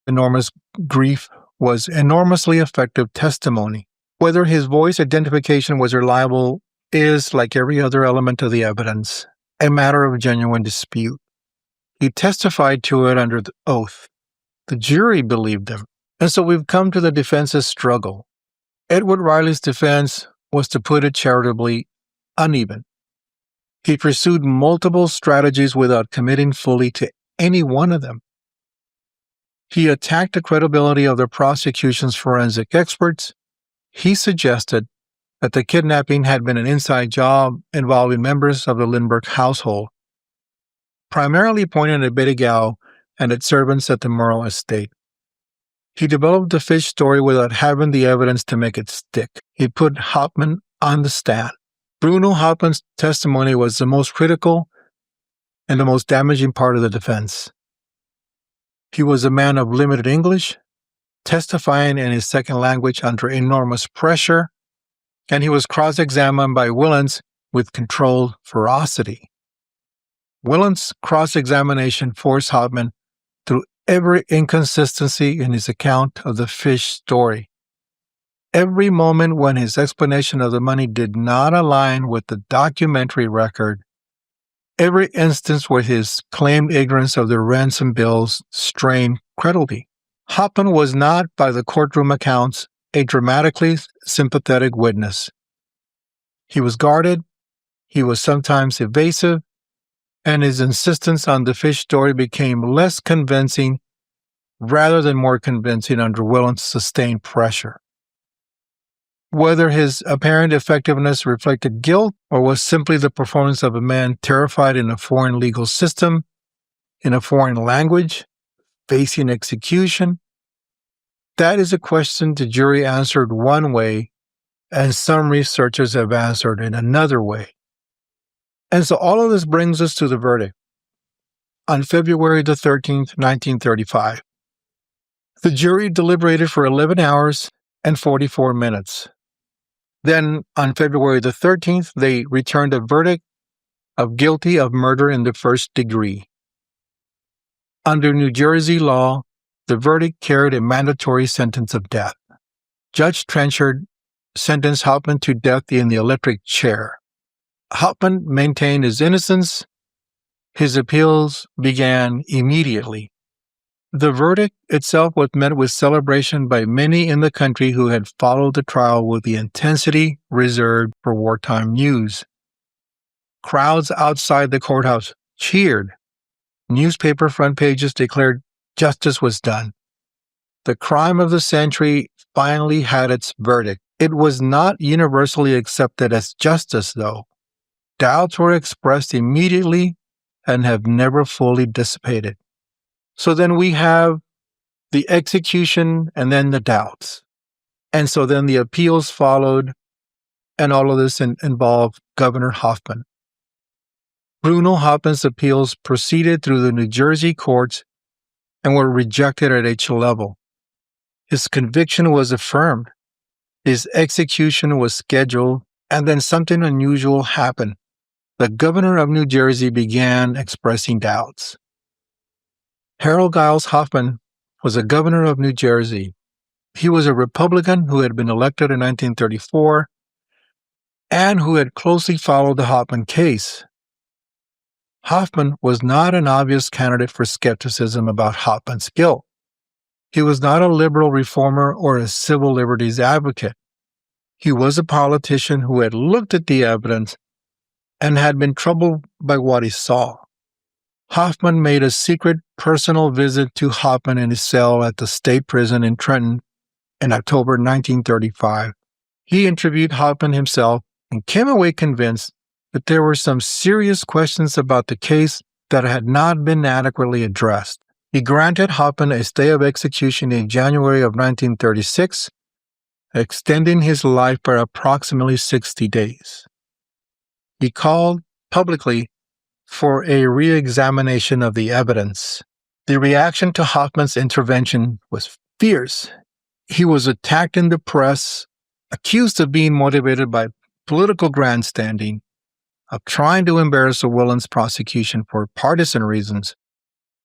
enormous grief was enormously effective testimony. Whether his voice identification was reliable is, like every other element of the evidence, a matter of genuine dispute. He testified to it under the oath. The jury believed him. And so we've come to the defense's struggle. Edward Reilly's defense was, to put it charitably, uneven. He pursued multiple strategies without committing fully to any one of them. He attacked the credibility of the prosecution's forensic experts. He suggested that the kidnapping had been an inside job involving members of the Lindbergh household, primarily pointing at Bettigau and its servants at the Morrow estate. He developed the fish story without having the evidence to make it stick. He put Hauptmann on the stand. Bruno Hauptmann's testimony was the most critical and the most damaging part of the defense. He was a man of limited English, testifying in his second language under enormous pressure, and he was cross-examined by Wilentz with controlled ferocity. Wilentz's cross-examination forced Hauptmann through every inconsistency in his account of the fish story. Every moment when his explanation of the money did not align with the documentary record, every instance where his claimed ignorance of the ransom bills strained credulity. Hauptmann was not, by the courtroom accounts, a dramatically sympathetic witness. He was guarded, he was sometimes evasive, and his insistence on the fish story became less convincing rather than more convincing under Wilentz's sustained pressure. Whether his apparent effectiveness reflected guilt or was simply the performance of a man terrified in a foreign legal system, in a foreign language, facing execution, that is a question the jury answered one way, and some researchers have answered in another way. And so all of this brings us to the verdict. On February the 13th, 1935, the jury deliberated for 11 hours and 44 minutes. Then, on February the 13th, they returned a verdict of guilty of murder in the first degree. Under New Jersey law, the verdict carried a mandatory sentence of death. Judge Trenchard sentenced Hauptmann to death in the electric chair. Hauptmann maintained his innocence. His appeals began immediately. The verdict itself was met with celebration by many in the country who had followed the trial with the intensity reserved for wartime news. Crowds outside the courthouse cheered. Newspaper front pages declared justice was done. The crime of the century finally had its verdict. It was not universally accepted as justice, though. Doubts were expressed immediately and have never fully dissipated. So then we have the execution and then the doubts. And so then the appeals followed, and all of this involved Governor Hoffman. Bruno Hauptmann's appeals proceeded through the New Jersey courts and were rejected at each level. His conviction was affirmed. His execution was scheduled, and then something unusual happened. The governor of New Jersey began expressing doubts. Harold Giles Hoffman was a governor of New Jersey. He was a Republican who had been elected in 1934 and who had closely followed the Hoffman case. Hoffman was not an obvious candidate for skepticism about Hoffman's guilt. He was not a liberal reformer or a civil liberties advocate. He was a politician who had looked at the evidence and had been troubled by what he saw. Hoffman made a secret personal visit to Hoffman in his cell at the state prison in Trenton in October 1935. He interviewed Hoffman himself and came away convinced that there were some serious questions about the case that had not been adequately addressed. He granted Hoffman a stay of execution in January of 1936, extending his life by approximately 60 days. He called publicly for a re-examination of the evidence. The reaction to Hoffman's intervention was fierce. He was attacked in the press, accused of being motivated by political grandstanding, of trying to embarrass the Wilentz prosecution for partisan reasons,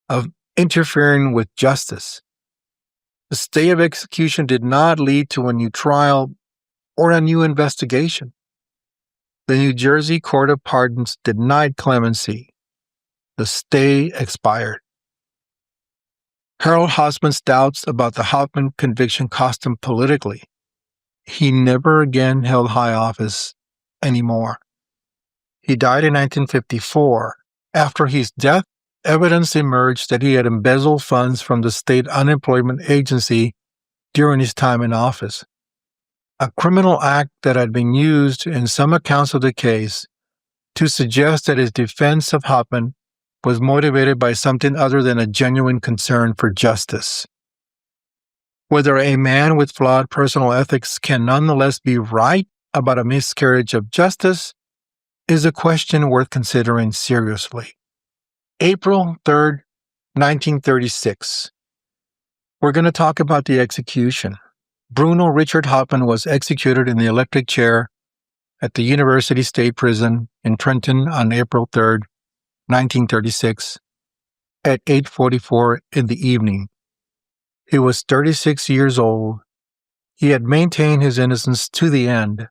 of interfering with justice. The stay of execution did not lead to a new trial or a new investigation. The New Jersey Court of Pardons denied clemency. The stay expired. Harold Hoffman's doubts about the Hoffman conviction cost him politically. He never again held high office anymore. He died in 1954. After his death, evidence emerged that he had embezzled funds from the state unemployment agency during his time in office, a criminal act that had been used in some accounts of the case to suggest that his defense of Hoffman was motivated by something other than a genuine concern for justice. Whether a man with flawed personal ethics can nonetheless be right about a miscarriage of justice is a question worth considering seriously. April 3rd, 1936. We're going to talk about the execution. Bruno Richard Hauptmann was executed in the electric chair at the University State Prison in Trenton on April 3rd, 1936, at 8:44 in the evening. He was 36 years old. He had maintained his innocence to the end.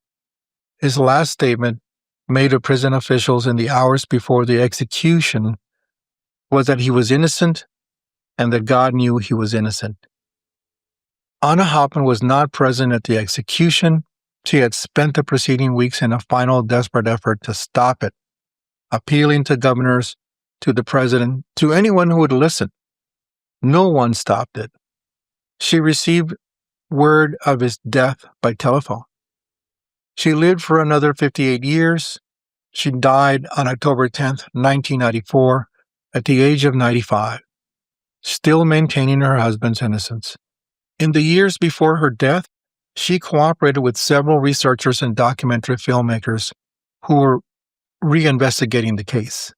His last statement, made to prison officials in the hours before the execution, was that he was innocent and that God knew he was innocent. Anna Hoffman was not present at the execution. She had spent the preceding weeks in a final desperate effort to stop it, appealing to governors, to the president, to anyone who would listen. No one stopped it. She received word of his death by telephone. She lived for another 58 years. She died on October 10th, 1994, at the age of 95, still maintaining her husband's innocence. In the years before her death, she cooperated with several researchers and documentary filmmakers who were reinvestigating the case.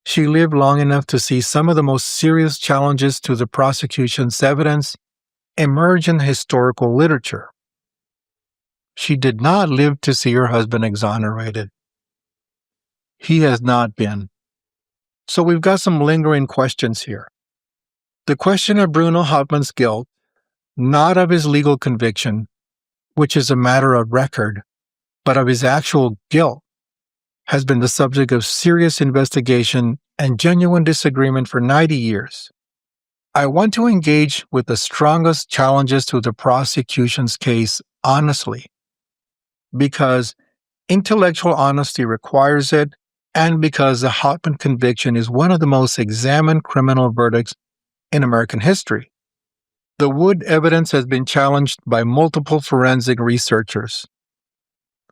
She lived long enough to see some of the most serious challenges to the prosecution's evidence emerge in historical literature. She did not live to see her husband exonerated. He has not been. So we've got some lingering questions here. The question of Bruno Hauptmann's guilt, not of his legal conviction, which is a matter of record, but of his actual guilt, has been the subject of serious investigation and genuine disagreement for 90 years. I want to engage with the strongest challenges to the prosecution's case honestly, because intellectual honesty requires it, and because the Hoffman conviction is one of the most examined criminal verdicts in American history. The Wood evidence has been challenged by multiple forensic researchers.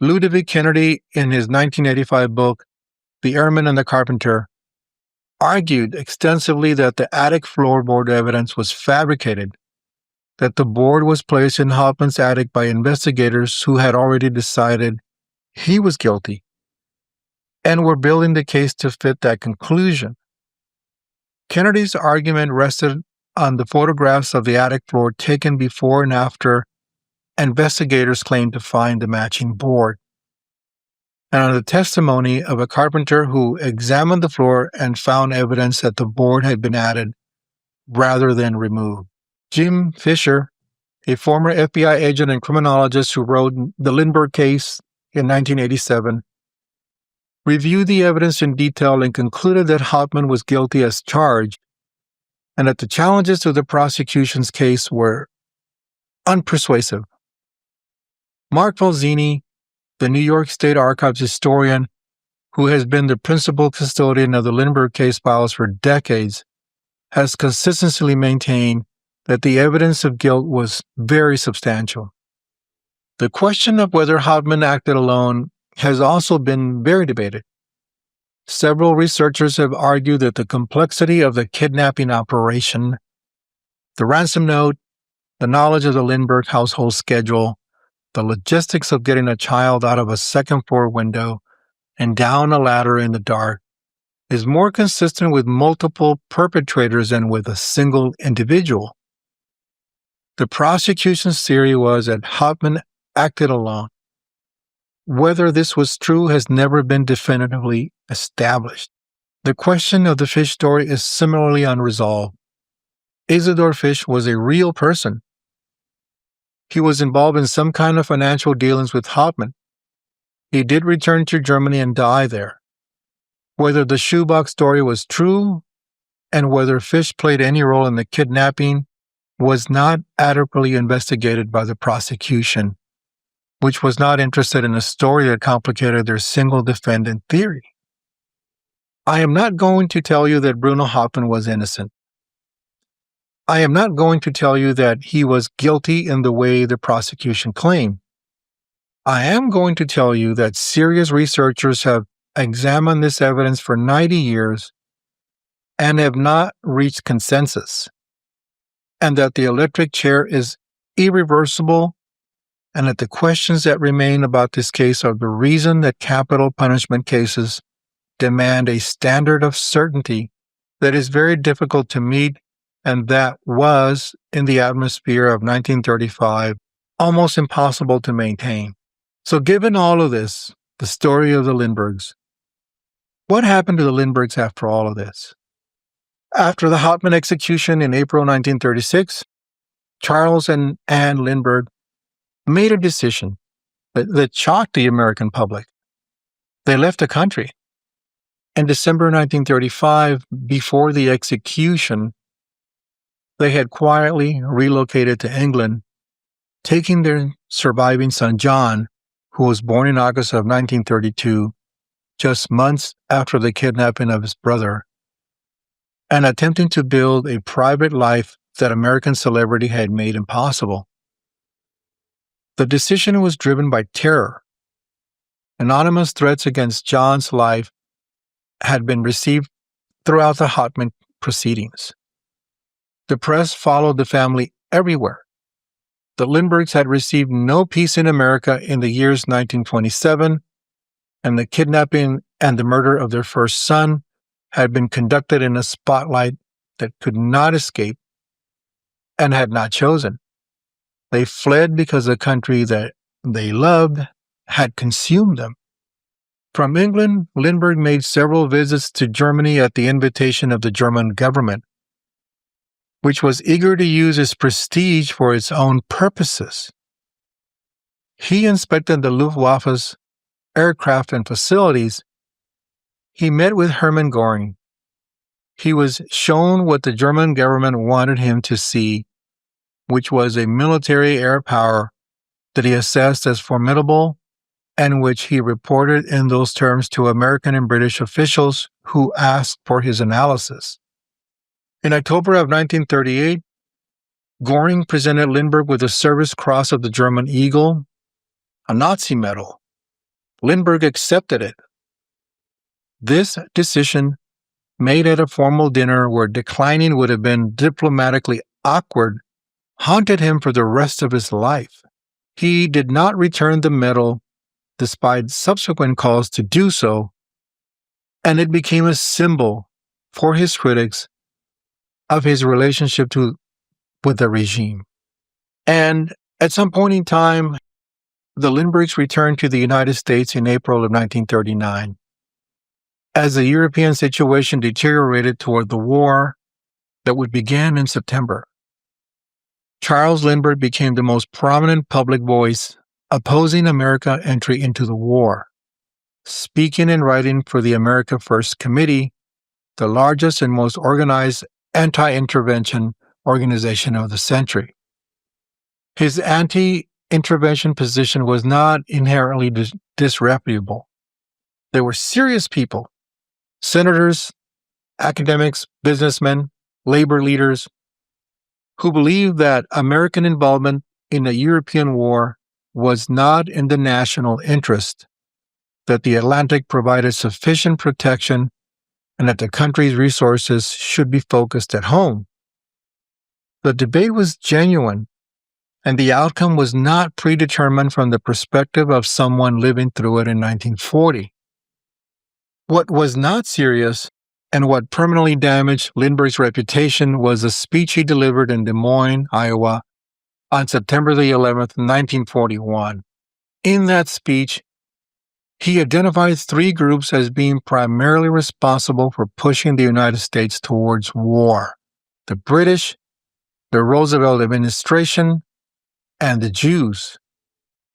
Ludovic Kennedy, in his 1985 book, The Airman and the Carpenter, argued extensively that the attic floorboard evidence was fabricated, that the board was placed in Hoffman's attic by investigators who had already decided he was guilty and were building the case to fit that conclusion. Kennedy's argument rested on the photographs of the attic floor taken before and after investigators claimed to find the matching board, and on the testimony of a carpenter who examined the floor and found evidence that the board had been added rather than removed. Jim Fisher, a former FBI agent and criminologist who wrote the Lindbergh case in 1987, reviewed the evidence in detail and concluded that Hoffman was guilty as charged, and that the challenges to the prosecution's case were unpersuasive. Mark Falzini, the New York State Archives historian who has been the principal custodian of the Lindbergh case files for decades, has consistently maintained that the evidence of guilt was very substantial. The question of whether Hoffman acted alone has also been very debated. Several researchers have argued that the complexity of the kidnapping operation, the ransom note, the knowledge of the Lindbergh household schedule, the logistics of getting a child out of a second-floor window and down a ladder in the dark, is more consistent with multiple perpetrators than with a single individual. The prosecution's theory was that Hoffman acted alone. Whether this was true has never been definitively established. The question of the Fish story is similarly unresolved. Isidore Fish was a real person. He was involved in some kind of financial dealings with Hoffman. He did return to Germany and die there. Whether the shoebox story was true and whether Fish played any role in the kidnapping was not adequately investigated by the prosecution, which was not interested in a story that complicated their single defendant theory. I am not going to tell you that Bruno Hoffman was innocent. I am not going to tell you that he was guilty in the way the prosecution claimed. I am going to tell you that serious researchers have examined this evidence for 90 years and have not reached consensus, and that the electric chair is irreversible, and that the questions that remain about this case are the reason that capital punishment cases demand a standard of certainty that is very difficult to meet and that was, in the atmosphere of 1935, almost impossible to maintain. So given all of this, the story of the Lindberghs, what happened to the Lindberghs after all of this? After the Hauptmann execution in April 1936, Charles and Anne Lindbergh made a decision that shocked the American public. They left the country. In December 1935, before the execution, they had quietly relocated to England, taking their surviving son John, who was born in August of 1932, just months after the kidnapping of his brother, and attempting to build a private life that American celebrity had made impossible. The decision was driven by terror. Anonymous threats against John's life had been received throughout the Hauptmann proceedings. The press followed the family everywhere. The Lindberghs had received no peace in America in the years 1927, and the kidnapping and the murder of their first son had been conducted in a spotlight that could not escape and had not chosen. They fled because the country that they loved had consumed them. From England, Lindbergh made several visits to Germany at the invitation of the German government, which was eager to use his prestige for its own purposes. He inspected the Luftwaffe's aircraft and facilities. He met with Hermann Göring. He was shown what the German government wanted him to see, which was a military air power that he assessed as formidable and which he reported in those terms to American and British officials who asked for his analysis. In October of 1938, Göring presented Lindbergh with the Service Cross of the German Eagle, a Nazi medal. Lindbergh accepted it. This decision, made at a formal dinner where declining would have been diplomatically awkward, haunted him for the rest of his life. He did not return the medal despite subsequent calls to do so, and it became a symbol for his critics of his relationship with the regime. And at some point in time, the Lindberghs returned to the United States in April of 1939. As the European situation deteriorated toward the war that would begin in September, Charles Lindbergh became the most prominent public voice opposing America's entry into the war, speaking and writing for the America First Committee, the largest and most organized anti-intervention organization of the century. His anti-intervention position was not inherently disreputable. They were serious people, senators, academics, businessmen, labor leaders, who believed that American involvement in the European war was not in the national interest, that the Atlantic provided sufficient protection, and that the country's resources should be focused at home. The debate was genuine, and the outcome was not predetermined from the perspective of someone living through it in 1940. What was not serious and what permanently damaged Lindbergh's reputation was a speech he delivered in Des Moines, Iowa, on September the 11th, 1941. In that speech, he identified three groups as being primarily responsible for pushing the United States towards war: the British, the Roosevelt administration, and the Jews.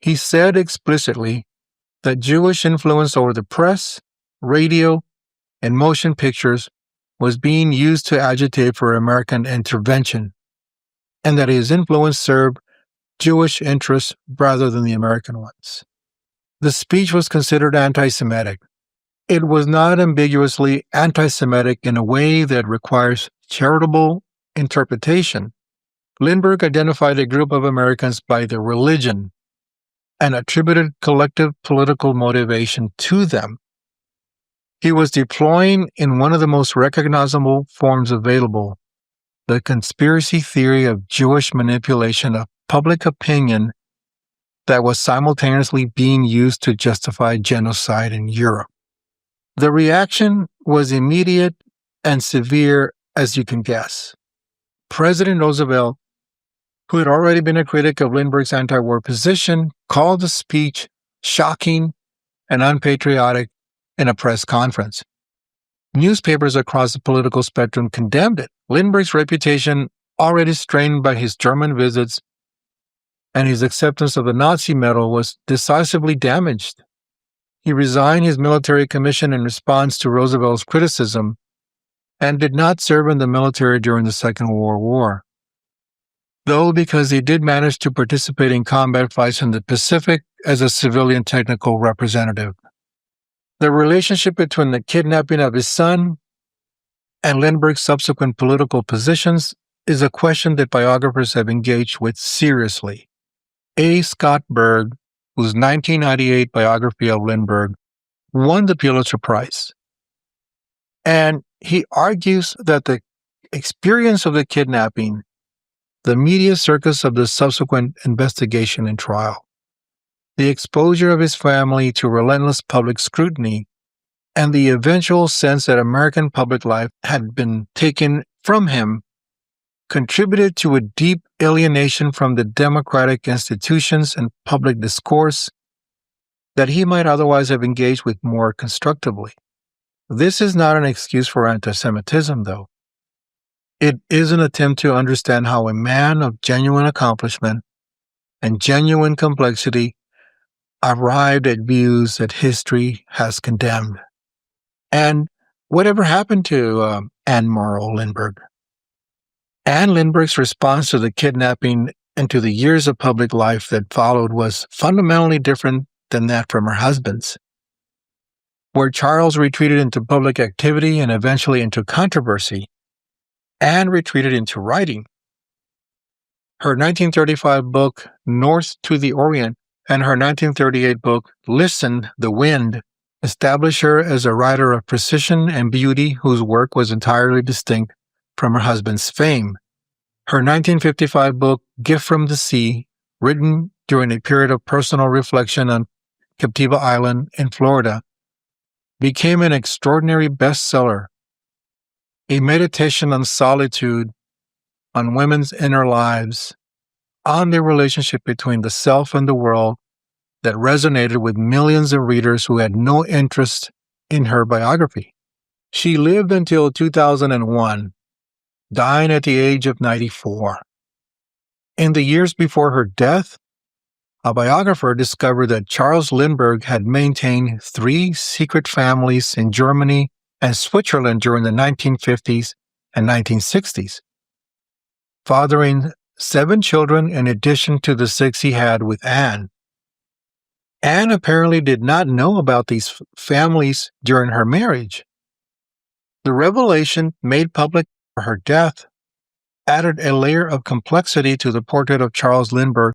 He said explicitly that Jewish influence over the press, radio, and motion pictures was being used to agitate for American intervention, and that his influence served Jewish interests rather than the American ones. The speech was considered anti-Semitic. It was not ambiguously anti-Semitic in a way that requires charitable interpretation. Lindbergh identified a group of Americans by their religion and attributed collective political motivation to them. He was deploying in one of the most recognizable forms available, the conspiracy theory of Jewish manipulation of public opinion that was simultaneously being used to justify genocide in Europe. The reaction was immediate and severe, as you can guess. President Roosevelt, who had already been a critic of Lindbergh's anti-war position, called the speech shocking and unpatriotic in a press conference. Newspapers across the political spectrum condemned it. Lindbergh's reputation, already strained by his German visits and his acceptance of the Nazi medal, was decisively damaged. He resigned his military commission in response to Roosevelt's criticism and did not serve in the military during the Second World War, though because he did manage to participate in combat fights in the Pacific as a civilian technical representative. The relationship between the kidnapping of his son and Lindbergh's subsequent political positions is a question that biographers have engaged with seriously. A. Scott Berg, whose 1998 biography of Lindbergh won the Pulitzer Prize, and he argues that the experience of the kidnapping, the media circus of the subsequent investigation and trial, the exposure of his family to relentless public scrutiny, and the eventual sense that American public life had been taken from him contributed to a deep alienation from the democratic institutions and public discourse that he might otherwise have engaged with more constructively. This is not an excuse for anti-Semitism, though. It is an attempt to understand how a man of genuine accomplishment and genuine complexity arrived at views that history has condemned. And whatever happened to Anne Morrow Lindbergh? Anne Lindbergh's response to the kidnapping and to the years of public life that followed was fundamentally different than that from her husband's. Where Charles retreated into public activity and eventually into controversy, Anne retreated into writing. Her 1935 book, North to the Orient, and her 1938 book, Listen, the Wind, established her as a writer of precision and beauty whose work was entirely distinct from her husband's fame. Her 1955 book, Gift from the Sea, written during a period of personal reflection on Captiva Island in Florida, became an extraordinary bestseller, a meditation on solitude, on women's inner lives, on the relationship between the self and the world that resonated with millions of readers who had no interest in her biography. She lived until 2001, dying at the age of 94. In the years before her death, a biographer discovered that Charles Lindbergh had maintained 3 secret families in Germany and Switzerland during the 1950s and 1960s, fathering 7 children in addition to the 6 he had with Anne. Anne apparently did not know about these families during her marriage. The revelation, made public for her death, added a layer of complexity to the portrait of Charles Lindbergh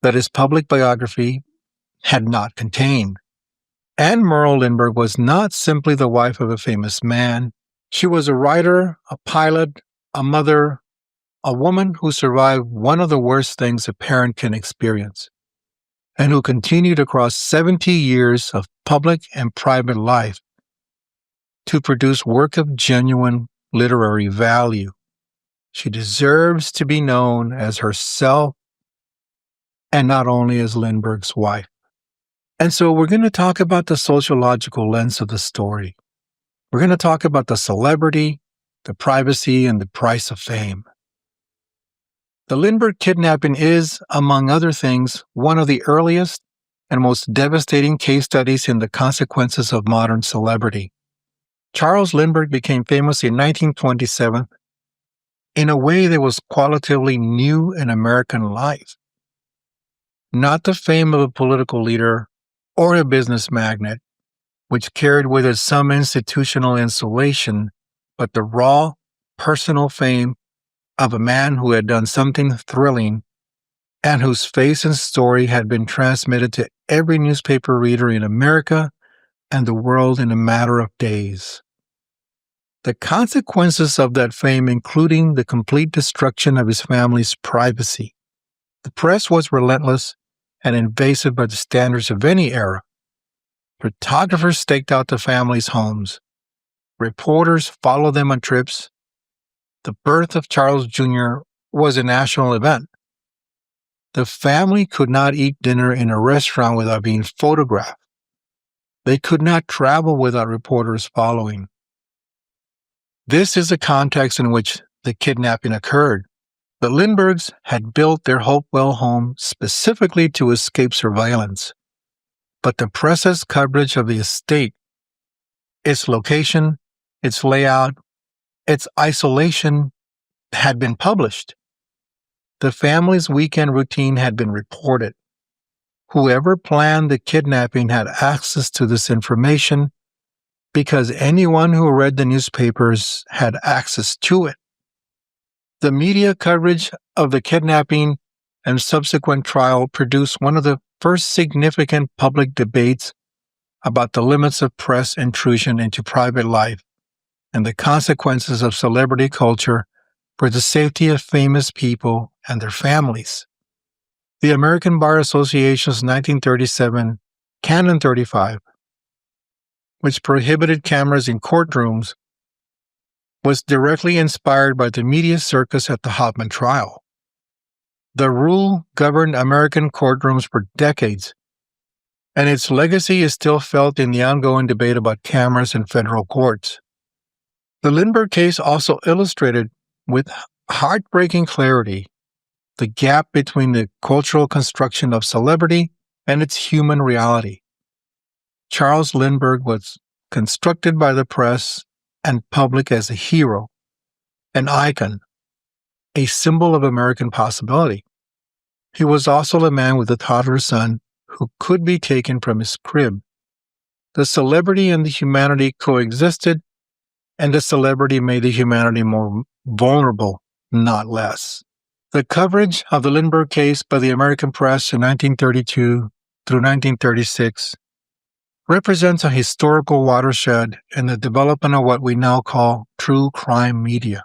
that his public biography had not contained. Anne Morrow Lindbergh was not simply the wife of a famous man. She was a writer, a pilot, a mother, a woman who survived one of the worst things a parent can experience, and who continued across 70 years of public and private life to produce work of genuine literary value. She deserves to be known as herself and not only as Lindbergh's wife. And so we're going to talk about the sociological lens of the story. We're going to talk about the celebrity, the privacy, and the price of fame. The Lindbergh kidnapping is, among other things, one of the earliest and most devastating case studies in the consequences of modern celebrity. Charles Lindbergh became famous in 1927 in a way that was qualitatively new in American life. Not the fame of a political leader or a business magnate, which carried with it some institutional insulation, but the raw, personal fame of a man who had done something thrilling and whose face and story had been transmitted to every newspaper reader in America and the world in a matter of days. The consequences of that fame, including the complete destruction of his family's privacy. The press was relentless and invasive by the standards of any era. Photographers staked out the family's homes. Reporters followed them on trips. the birth of Charles Jr. was a national event. The family could not eat dinner in a restaurant without being photographed. They could not travel without reporters following. This is the context in which the kidnapping occurred. The Lindberghs had built their Hopewell home specifically to escape surveillance, but the press's coverage of the estate, its location, its layout, its isolation had been published. The family's weekend routine had been reported. Whoever planned the kidnapping had access to this information because anyone who read the newspapers had access to it. The media coverage of the kidnapping and subsequent trial produced one of the first significant public debates about the limits of press intrusion into private life and the consequences of celebrity culture for the safety of famous people and their families. The American Bar Association's 1937 Canon 35, which prohibited cameras in courtrooms, was directly inspired by the media circus at the Hoffman trial. The rule governed American courtrooms for decades, and its legacy is still felt in the ongoing debate about cameras in federal courts. The Lindbergh case also illustrated with heartbreaking clarity the gap between the cultural construction of celebrity and its human reality. Charles Lindbergh was constructed by the press and public as a hero, an icon, a symbol of American possibility. He was also a man with a toddler son who could be taken from his crib. The celebrity and the humanity coexisted, and the celebrity made the humanity more vulnerable, not less. The coverage of the Lindbergh case by the American press in 1932 through 1936 represents a historical watershed in the development of what we now call true crime media.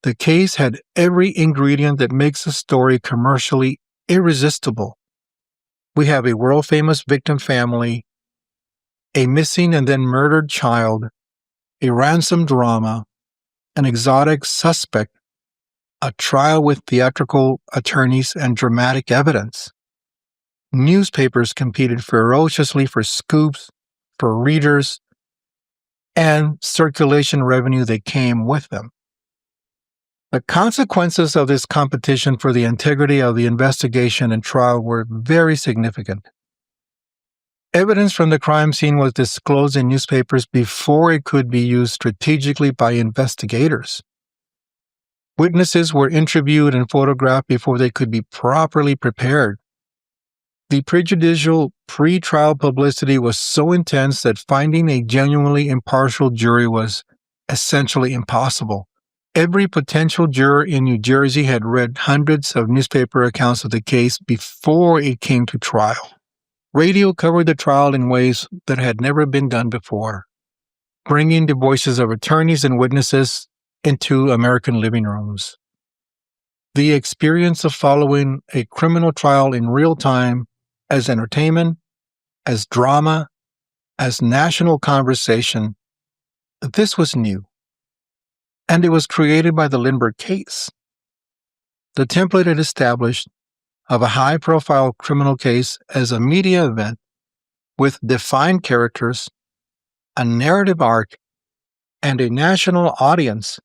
The case had every ingredient that makes a story commercially irresistible. We have a world-famous victim family, a missing and then murdered child, a ransom drama, an exotic suspect, a trial with theatrical attorneys and dramatic evidence. Newspapers competed ferociously for scoops, for readers, and circulation revenue that came with them. The consequences of this competition for the integrity of the investigation and trial were very significant. Evidence from the crime scene was disclosed in newspapers before it could be used strategically by investigators. Witnesses were interviewed and photographed before they could be properly prepared. The prejudicial pre-trial publicity was so intense that finding a genuinely impartial jury was essentially impossible. Every potential juror in New Jersey had read hundreds of newspaper accounts of the case before it came to trial. Radio covered the trial in ways that had never been done before, bringing the voices of attorneys and witnesses into American living rooms. The experience of following a criminal trial in real time as entertainment, as drama, as national conversation, this was new. And it was created by the Lindbergh case. The template it established of a high-profile criminal case as a media event with defined characters, a narrative arc, and a national audience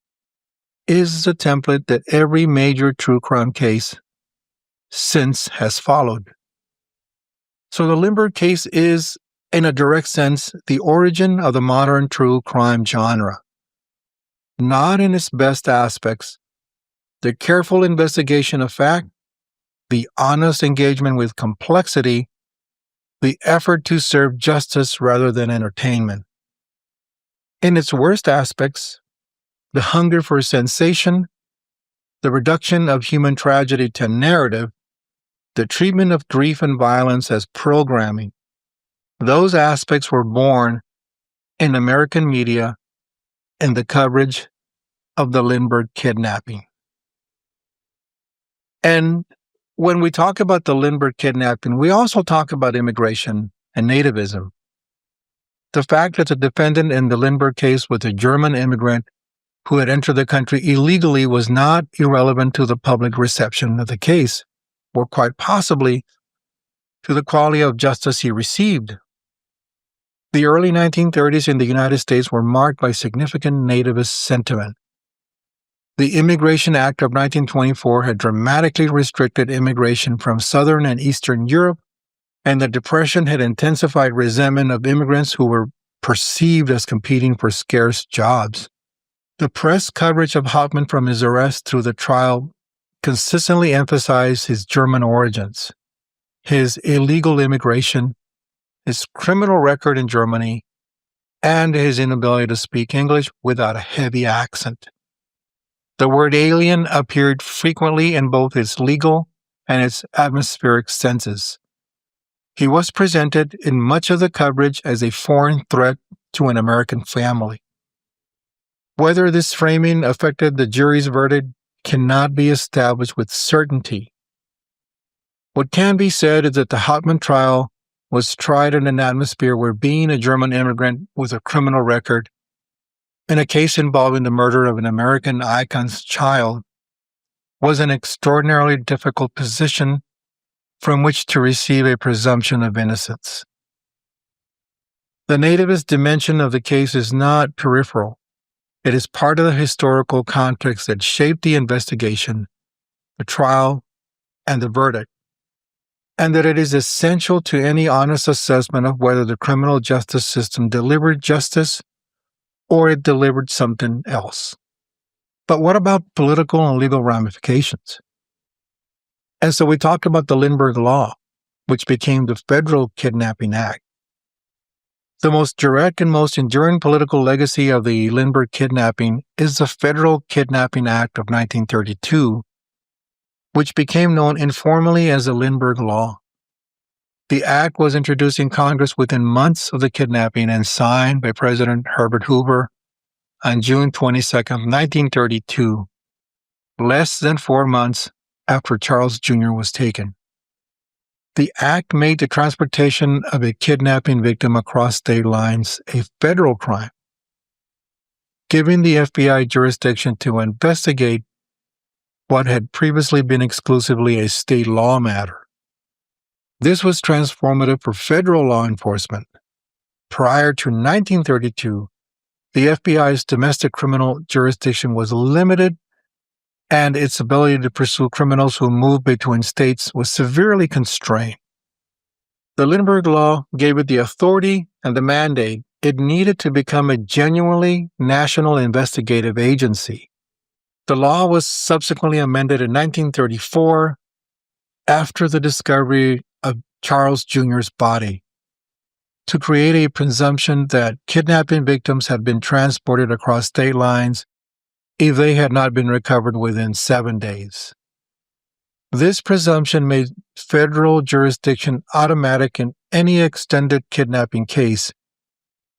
is the template that every major true crime case since has followed. So the Lindbergh case is, in a direct sense, the origin of the modern true crime genre. Not in its best aspects, the careful investigation of fact, the honest engagement with complexity, the effort to serve justice rather than entertainment. In its worst aspects, the hunger for sensation, the reduction of human tragedy to narrative, the treatment of grief and violence as programming. Those aspects were born in American media in the coverage of the Lindbergh kidnapping. And when we talk about the Lindbergh kidnapping, we also talk about immigration and nativism. The fact that the defendant in the Lindbergh case was a German immigrant who had entered the country illegally was not irrelevant to the public reception of the case, or quite possibly to the quality of justice he received. The early 1930s in the United States were marked by significant nativist sentiment. The Immigration Act of 1924 had dramatically restricted immigration from Southern and Eastern Europe, and the Depression had intensified resentment of immigrants who were perceived as competing for scarce jobs. The press coverage of Hoffman from his arrest through the trial consistently emphasized his German origins, his illegal immigration, his criminal record in Germany, and his inability to speak English without a heavy accent. The word alien appeared frequently in both its legal and its atmospheric senses. He was presented in much of the coverage as a foreign threat to an American family. Whether this framing affected the jury's verdict cannot be established with certainty. What can be said is that the Hauptmann trial was tried in an atmosphere where being a German immigrant with a criminal record, in a case involving the murder of an American icon's child, was an extraordinarily difficult position from which to receive a presumption of innocence. The nativist dimension of the case is not peripheral. It is part of the historical context that shaped the investigation, the trial, and the verdict, and that it is essential to any honest assessment of whether the criminal justice system delivered justice or it delivered something else. But what about political and legal ramifications? And so we talked about the Lindbergh Law, which became the Federal Kidnapping Act. The most direct and most enduring political legacy of the Lindbergh kidnapping is the Federal Kidnapping Act of 1932, which became known informally as the Lindbergh Law. The act was introduced in Congress within months of the kidnapping and signed by President Herbert Hoover on June 22, 1932, less than 4 months after Charles Jr. was taken. The act made the transportation of a kidnapping victim across state lines a federal crime, giving the FBI jurisdiction to investigate what had previously been exclusively a state law matter. This was transformative for federal law enforcement. Prior to 1932, the FBI's domestic criminal jurisdiction was limited, and its ability to pursue criminals who moved between states was severely constrained. The Lindbergh Law gave it the authority and the mandate it needed to become a genuinely national investigative agency. The law was subsequently amended in 1934 after the discovery of Charles Jr.'s body to create a presumption that kidnapping victims had been transported across state lines if they had not been recovered within 7 days. This presumption made federal jurisdiction automatic in any extended kidnapping case,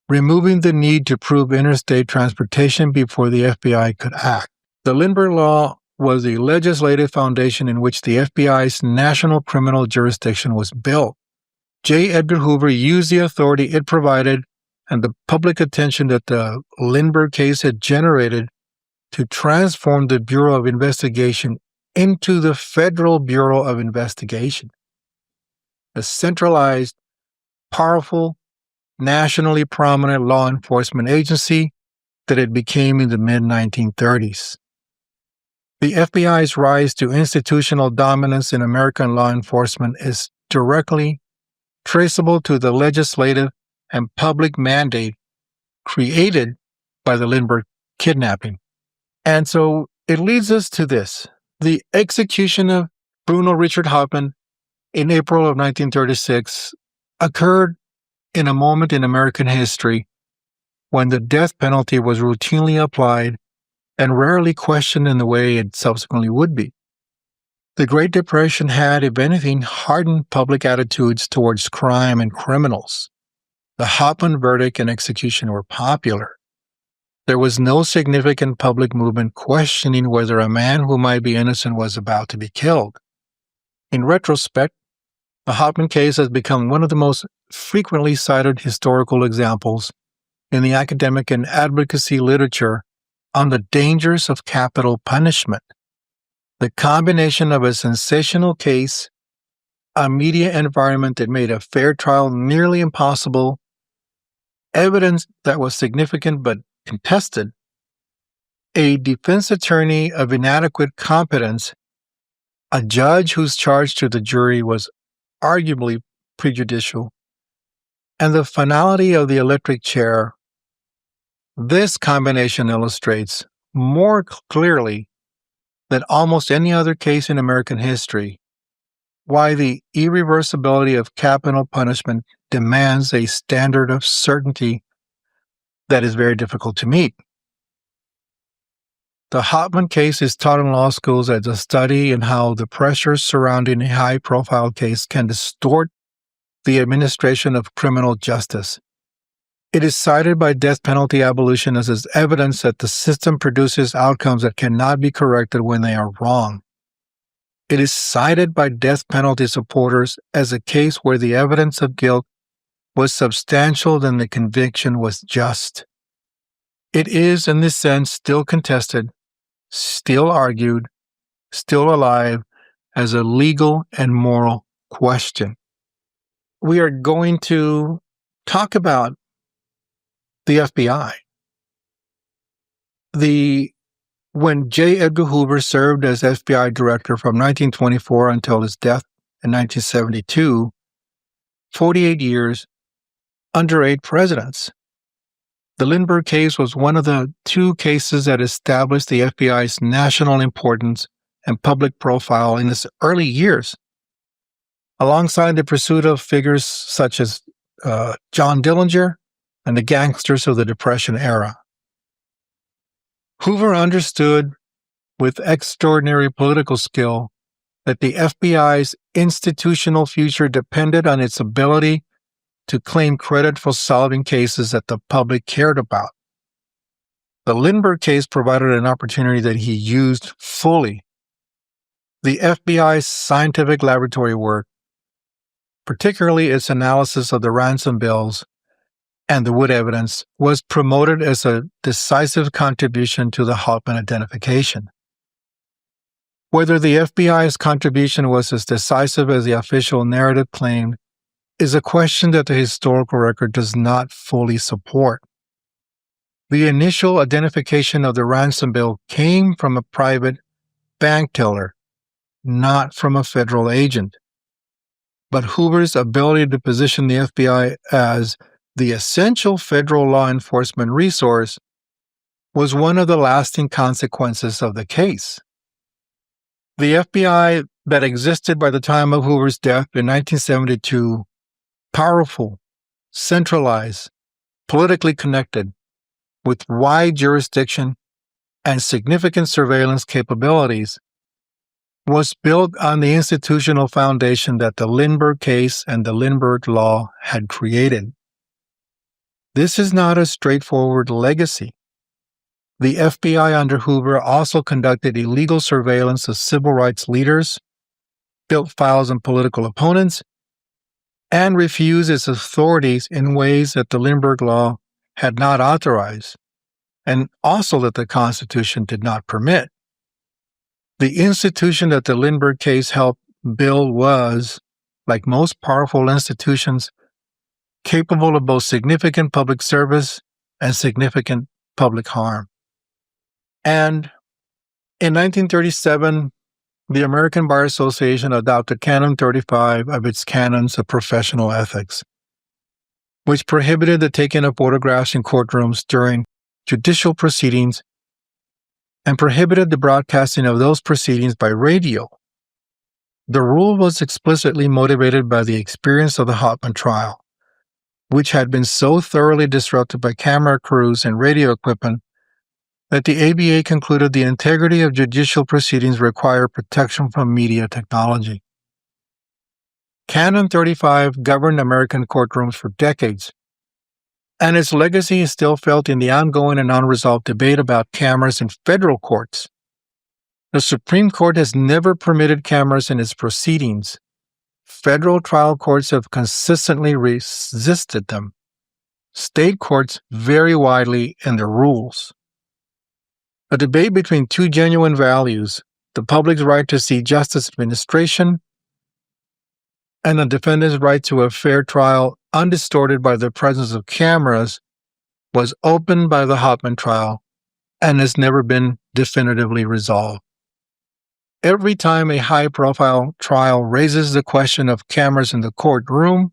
removing the need to prove interstate transportation before the FBI could act. The Lindbergh Law was the legislative foundation in which the FBI's national criminal jurisdiction was built. J. Edgar Hoover used the authority it provided and the public attention that the Lindbergh case had generated to transform the Bureau of Investigation into the Federal Bureau of Investigation, a centralized, powerful, nationally prominent law enforcement agency that it became in the mid-1930s. The FBI's rise to institutional dominance in American law enforcement is directly traceable to the legislative and public mandate created by the Lindbergh kidnapping. And so it leads us to this. The execution of Bruno Richard Hauptmann in April of 1936 occurred in a moment in American history when the death penalty was routinely applied and rarely questioned in the way it subsequently would be. The Great Depression had, if anything, hardened public attitudes towards crime and criminals. The Hoffman verdict and execution were popular. There was no significant public movement questioning whether a man who might be innocent was about to be killed. In retrospect, the Hoffman case has become one of the most frequently cited historical examples in the academic and advocacy literature on the dangers of capital punishment. The combination of a sensational case, a media environment that made a fair trial nearly impossible, evidence that was significant but contested, a defense attorney of inadequate competence, a judge whose charge to the jury was arguably prejudicial, and the finality of the electric chair. This combination illustrates more clearly than almost any other case in American history why the irreversibility of capital punishment demands a standard of certainty that is very difficult to meet. The Hauptmann case is taught in law schools as a study in how the pressures surrounding a high-profile case can distort the administration of criminal justice. It is cited by death penalty abolitionists as evidence that the system produces outcomes that cannot be corrected when they are wrong. It is cited by death penalty supporters as a case where the evidence of guilt was substantial and the conviction was just. It is, in this sense, still contested, still argued, still alive as a legal and moral question. We are going to talk about the FBI. When J. Edgar Hoover served as FBI director from 1924 until his death in 1972, 48 years, under 8 presidents. The Lindbergh case was one of the 2 cases that established the FBI's national importance and public profile in its early years, alongside the pursuit of figures such as John Dillinger and the gangsters of the Depression era. Hoover understood with extraordinary political skill that the FBI's institutional future depended on its ability to claim credit for solving cases that the public cared about. The Lindbergh case provided an opportunity that he used fully. The FBI's scientific laboratory work, particularly its analysis of the ransom bills and the Wood evidence, was promoted as a decisive contribution to the Hoffman identification. Whether the FBI's contribution was as decisive as the official narrative claimed is a question that the historical record does not fully support. The initial identification of the ransom bill came from a private bank teller, not from a federal agent. But Hoover's ability to position the FBI as the essential federal law enforcement resource was one of the lasting consequences of the case. The FBI that existed by the time of Hoover's death in 1972, powerful, centralized, politically connected, with wide jurisdiction and significant surveillance capabilities, was built on the institutional foundation that the Lindbergh case and the Lindbergh law had created. This is not a straightforward legacy. The FBI under Hoover also conducted illegal surveillance of civil rights leaders, built files on political opponents, and refused its authorities in ways that the Lindbergh law had not authorized, and also that the Constitution did not permit. The institution that the Lindbergh case helped build was, like most powerful institutions, capable of both significant public service and significant public harm. And in 1937, the American Bar Association adopted Canon 35 of its canons of professional ethics, which prohibited the taking of photographs in courtrooms during judicial proceedings and prohibited the broadcasting of those proceedings by radio. The rule was explicitly motivated by the experience of the Hoffman trial, which had been so thoroughly disrupted by camera crews and radio equipment that the ABA concluded the integrity of judicial proceedings required protection from media technology. Canon 35 governed American courtrooms for decades, and its legacy is still felt in the ongoing and unresolved debate about cameras in federal courts. The Supreme Court has never permitted cameras in its proceedings. Federal trial courts have consistently resisted them. State courts vary widely in their rules. A debate between two genuine values, the public's right to see justice administration and the defendant's right to a fair trial undistorted by the presence of cameras, was opened by the Hauptmann trial and has never been definitively resolved. Every time a high-profile trial raises the question of cameras in the courtroom,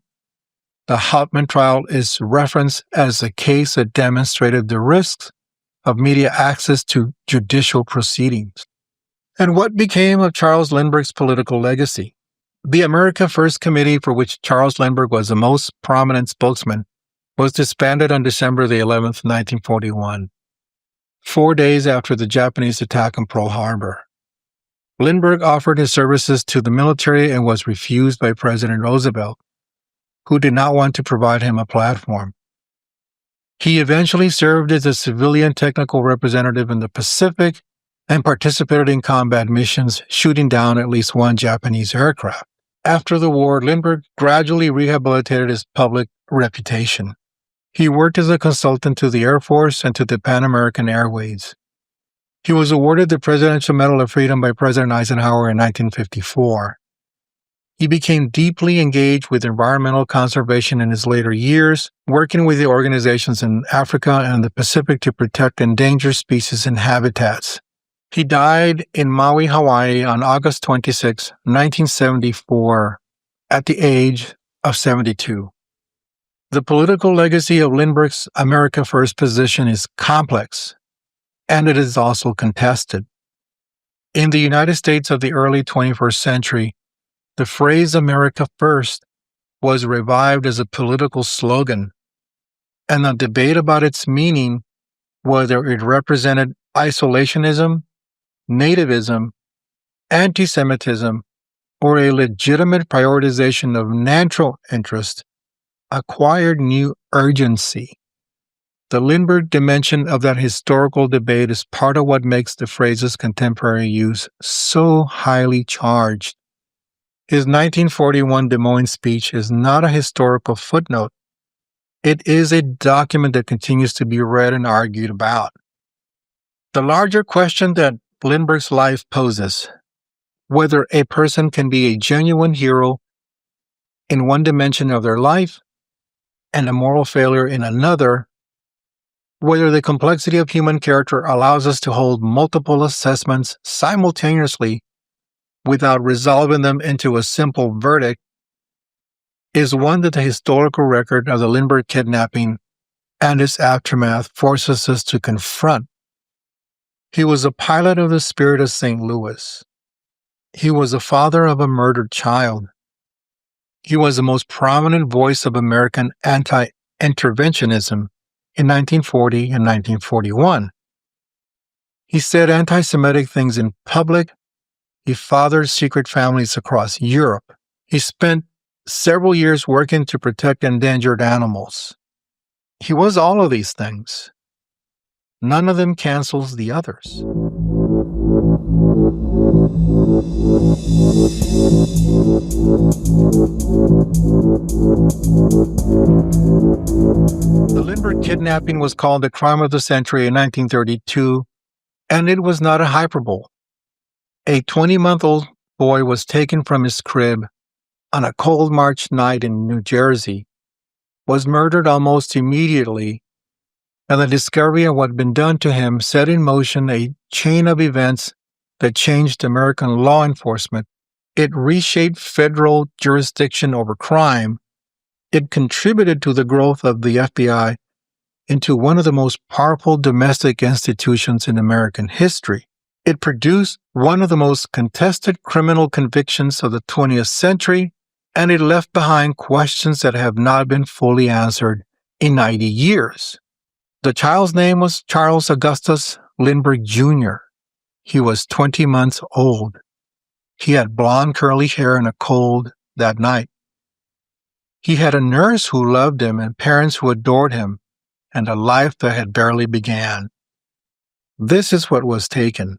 the Hauptmann trial is referenced as a case that demonstrated the risks of media access to judicial proceedings. And what became of Charles Lindbergh's political legacy? The America First Committee, for which Charles Lindbergh was the most prominent spokesman, was disbanded on December the 11th, 1941, 4 days after the Japanese attack on Pearl Harbor. Lindbergh offered his services to the military and was refused by President Roosevelt, who did not want to provide him a platform. He eventually served as a civilian technical representative in the Pacific and participated in combat missions, shooting down at least one Japanese aircraft. After the war, Lindbergh gradually rehabilitated his public reputation. He worked as a consultant to the Air Force and to the Pan American Airways. He was awarded the Presidential Medal of Freedom by President Eisenhower in 1954. He became deeply engaged with environmental conservation in his later years, working with the organizations in Africa and the Pacific to protect endangered species and habitats. He died in Maui, Hawaii on August 26, 1974, at the age of 72. The political legacy of Lindbergh's America First position is complex, and it is also contested. In the United States of the early 21st century, the phrase America First was revived as a political slogan, and the debate about its meaning, whether it represented isolationism, nativism, anti-Semitism, or a legitimate prioritization of natural interest, acquired new urgency. The Lindbergh dimension of that historical debate is part of what makes the phrase's contemporary use so highly charged. His 1941 Des Moines speech is not a historical footnote. It is a document that continues to be read and argued about. The larger question that Lindbergh's life poses, whether a person can be a genuine hero in one dimension of their life and a moral failure in another, whether the complexity of human character allows us to hold multiple assessments simultaneously without resolving them into a simple verdict, is one that the historical record of the Lindbergh kidnapping and its aftermath forces us to confront. He was a pilot of the Spirit of St. Louis. He was the father of a murdered child. He was the most prominent voice of American anti-interventionism in 1940 and 1941. He said anti-Semitic things in public. He fathered secret families across Europe. He spent several years working to protect endangered animals. He was all of these things. None of them cancels the others. The Lindbergh kidnapping was called the crime of the century in 1932, and it was not a hyperbole. A 20-month-old boy was taken from his crib on a cold March night in New Jersey, was murdered almost immediately, and the discovery of what had been done to him set in motion a chain of events that changed American law enforcement. It reshaped federal jurisdiction over crime. It contributed to the growth of the FBI into one of the most powerful domestic institutions in American history. It produced one of the most contested criminal convictions of the 20th century, and it left behind questions that have not been fully answered in 90 years. The child's name was Charles Augustus Lindbergh Jr. He was 20 months old. He had blonde curly hair and a cold that night. He had a nurse who loved him and parents who adored him, and a life that had barely began. This is what was taken.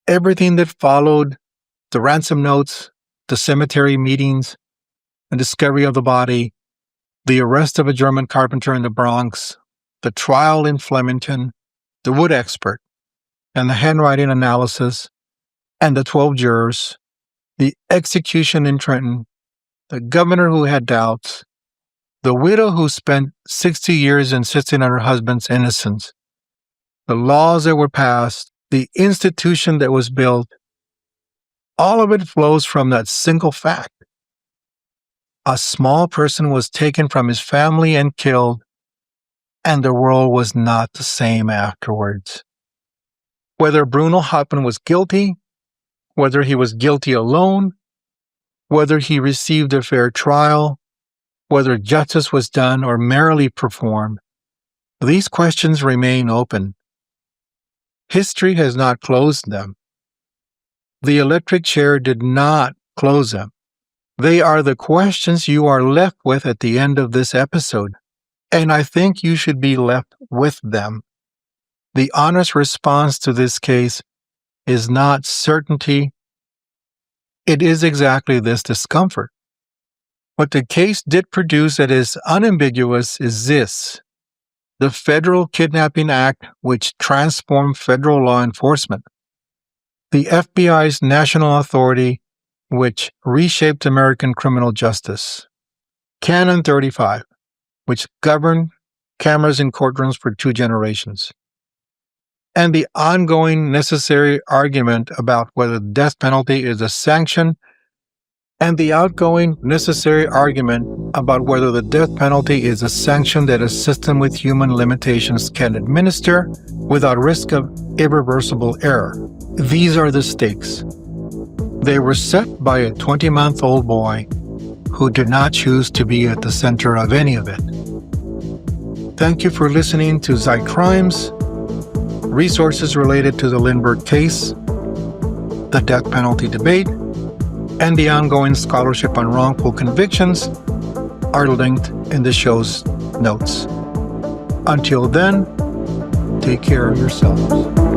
Everything that followed, the ransom notes, the cemetery meetings, the discovery of the body, the arrest of a German carpenter in the Bronx, the trial in Flemington, the wood expert, and the handwriting analysis, and the 12 jurors, the execution in Trenton, the governor who had doubts, the widow who spent 60 years insisting on her husband's innocence, the laws that were passed, the institution that was built, all of it flows from that single fact. A small person was taken from his family and killed, and the world was not the same afterwards. Whether Bruno Hauptmann was guilty, whether he was guilty alone, whether he received a fair trial, whether justice was done or merely performed, these questions remain open. History has not closed them. The electric chair did not close them. They are the questions you are left with at the end of this episode, and I think you should be left with them. The honest response to this case is not certainty. It is exactly this discomfort. What the case did produce that is unambiguous is this: the Federal Kidnapping Act, which transformed federal law enforcement, the FBI's national authority, which reshaped American criminal justice, Canon 35, which governed cameras in courtrooms for 2 generations, and the ongoing necessary argument about whether the death penalty is a sanction, and the outgoing necessary argument about whether the death penalty is a sanction that a system with human limitations can administer without risk of irreversible error. These are the stakes. They were set by a 20-month-old boy who did not choose to be at the center of any of it. Thank you for listening to ZeitCrimes, resources related to the Lindbergh case, the death penalty debate, and the ongoing scholarship on wrongful convictions are linked in the show's notes. Until then, take care of yourselves.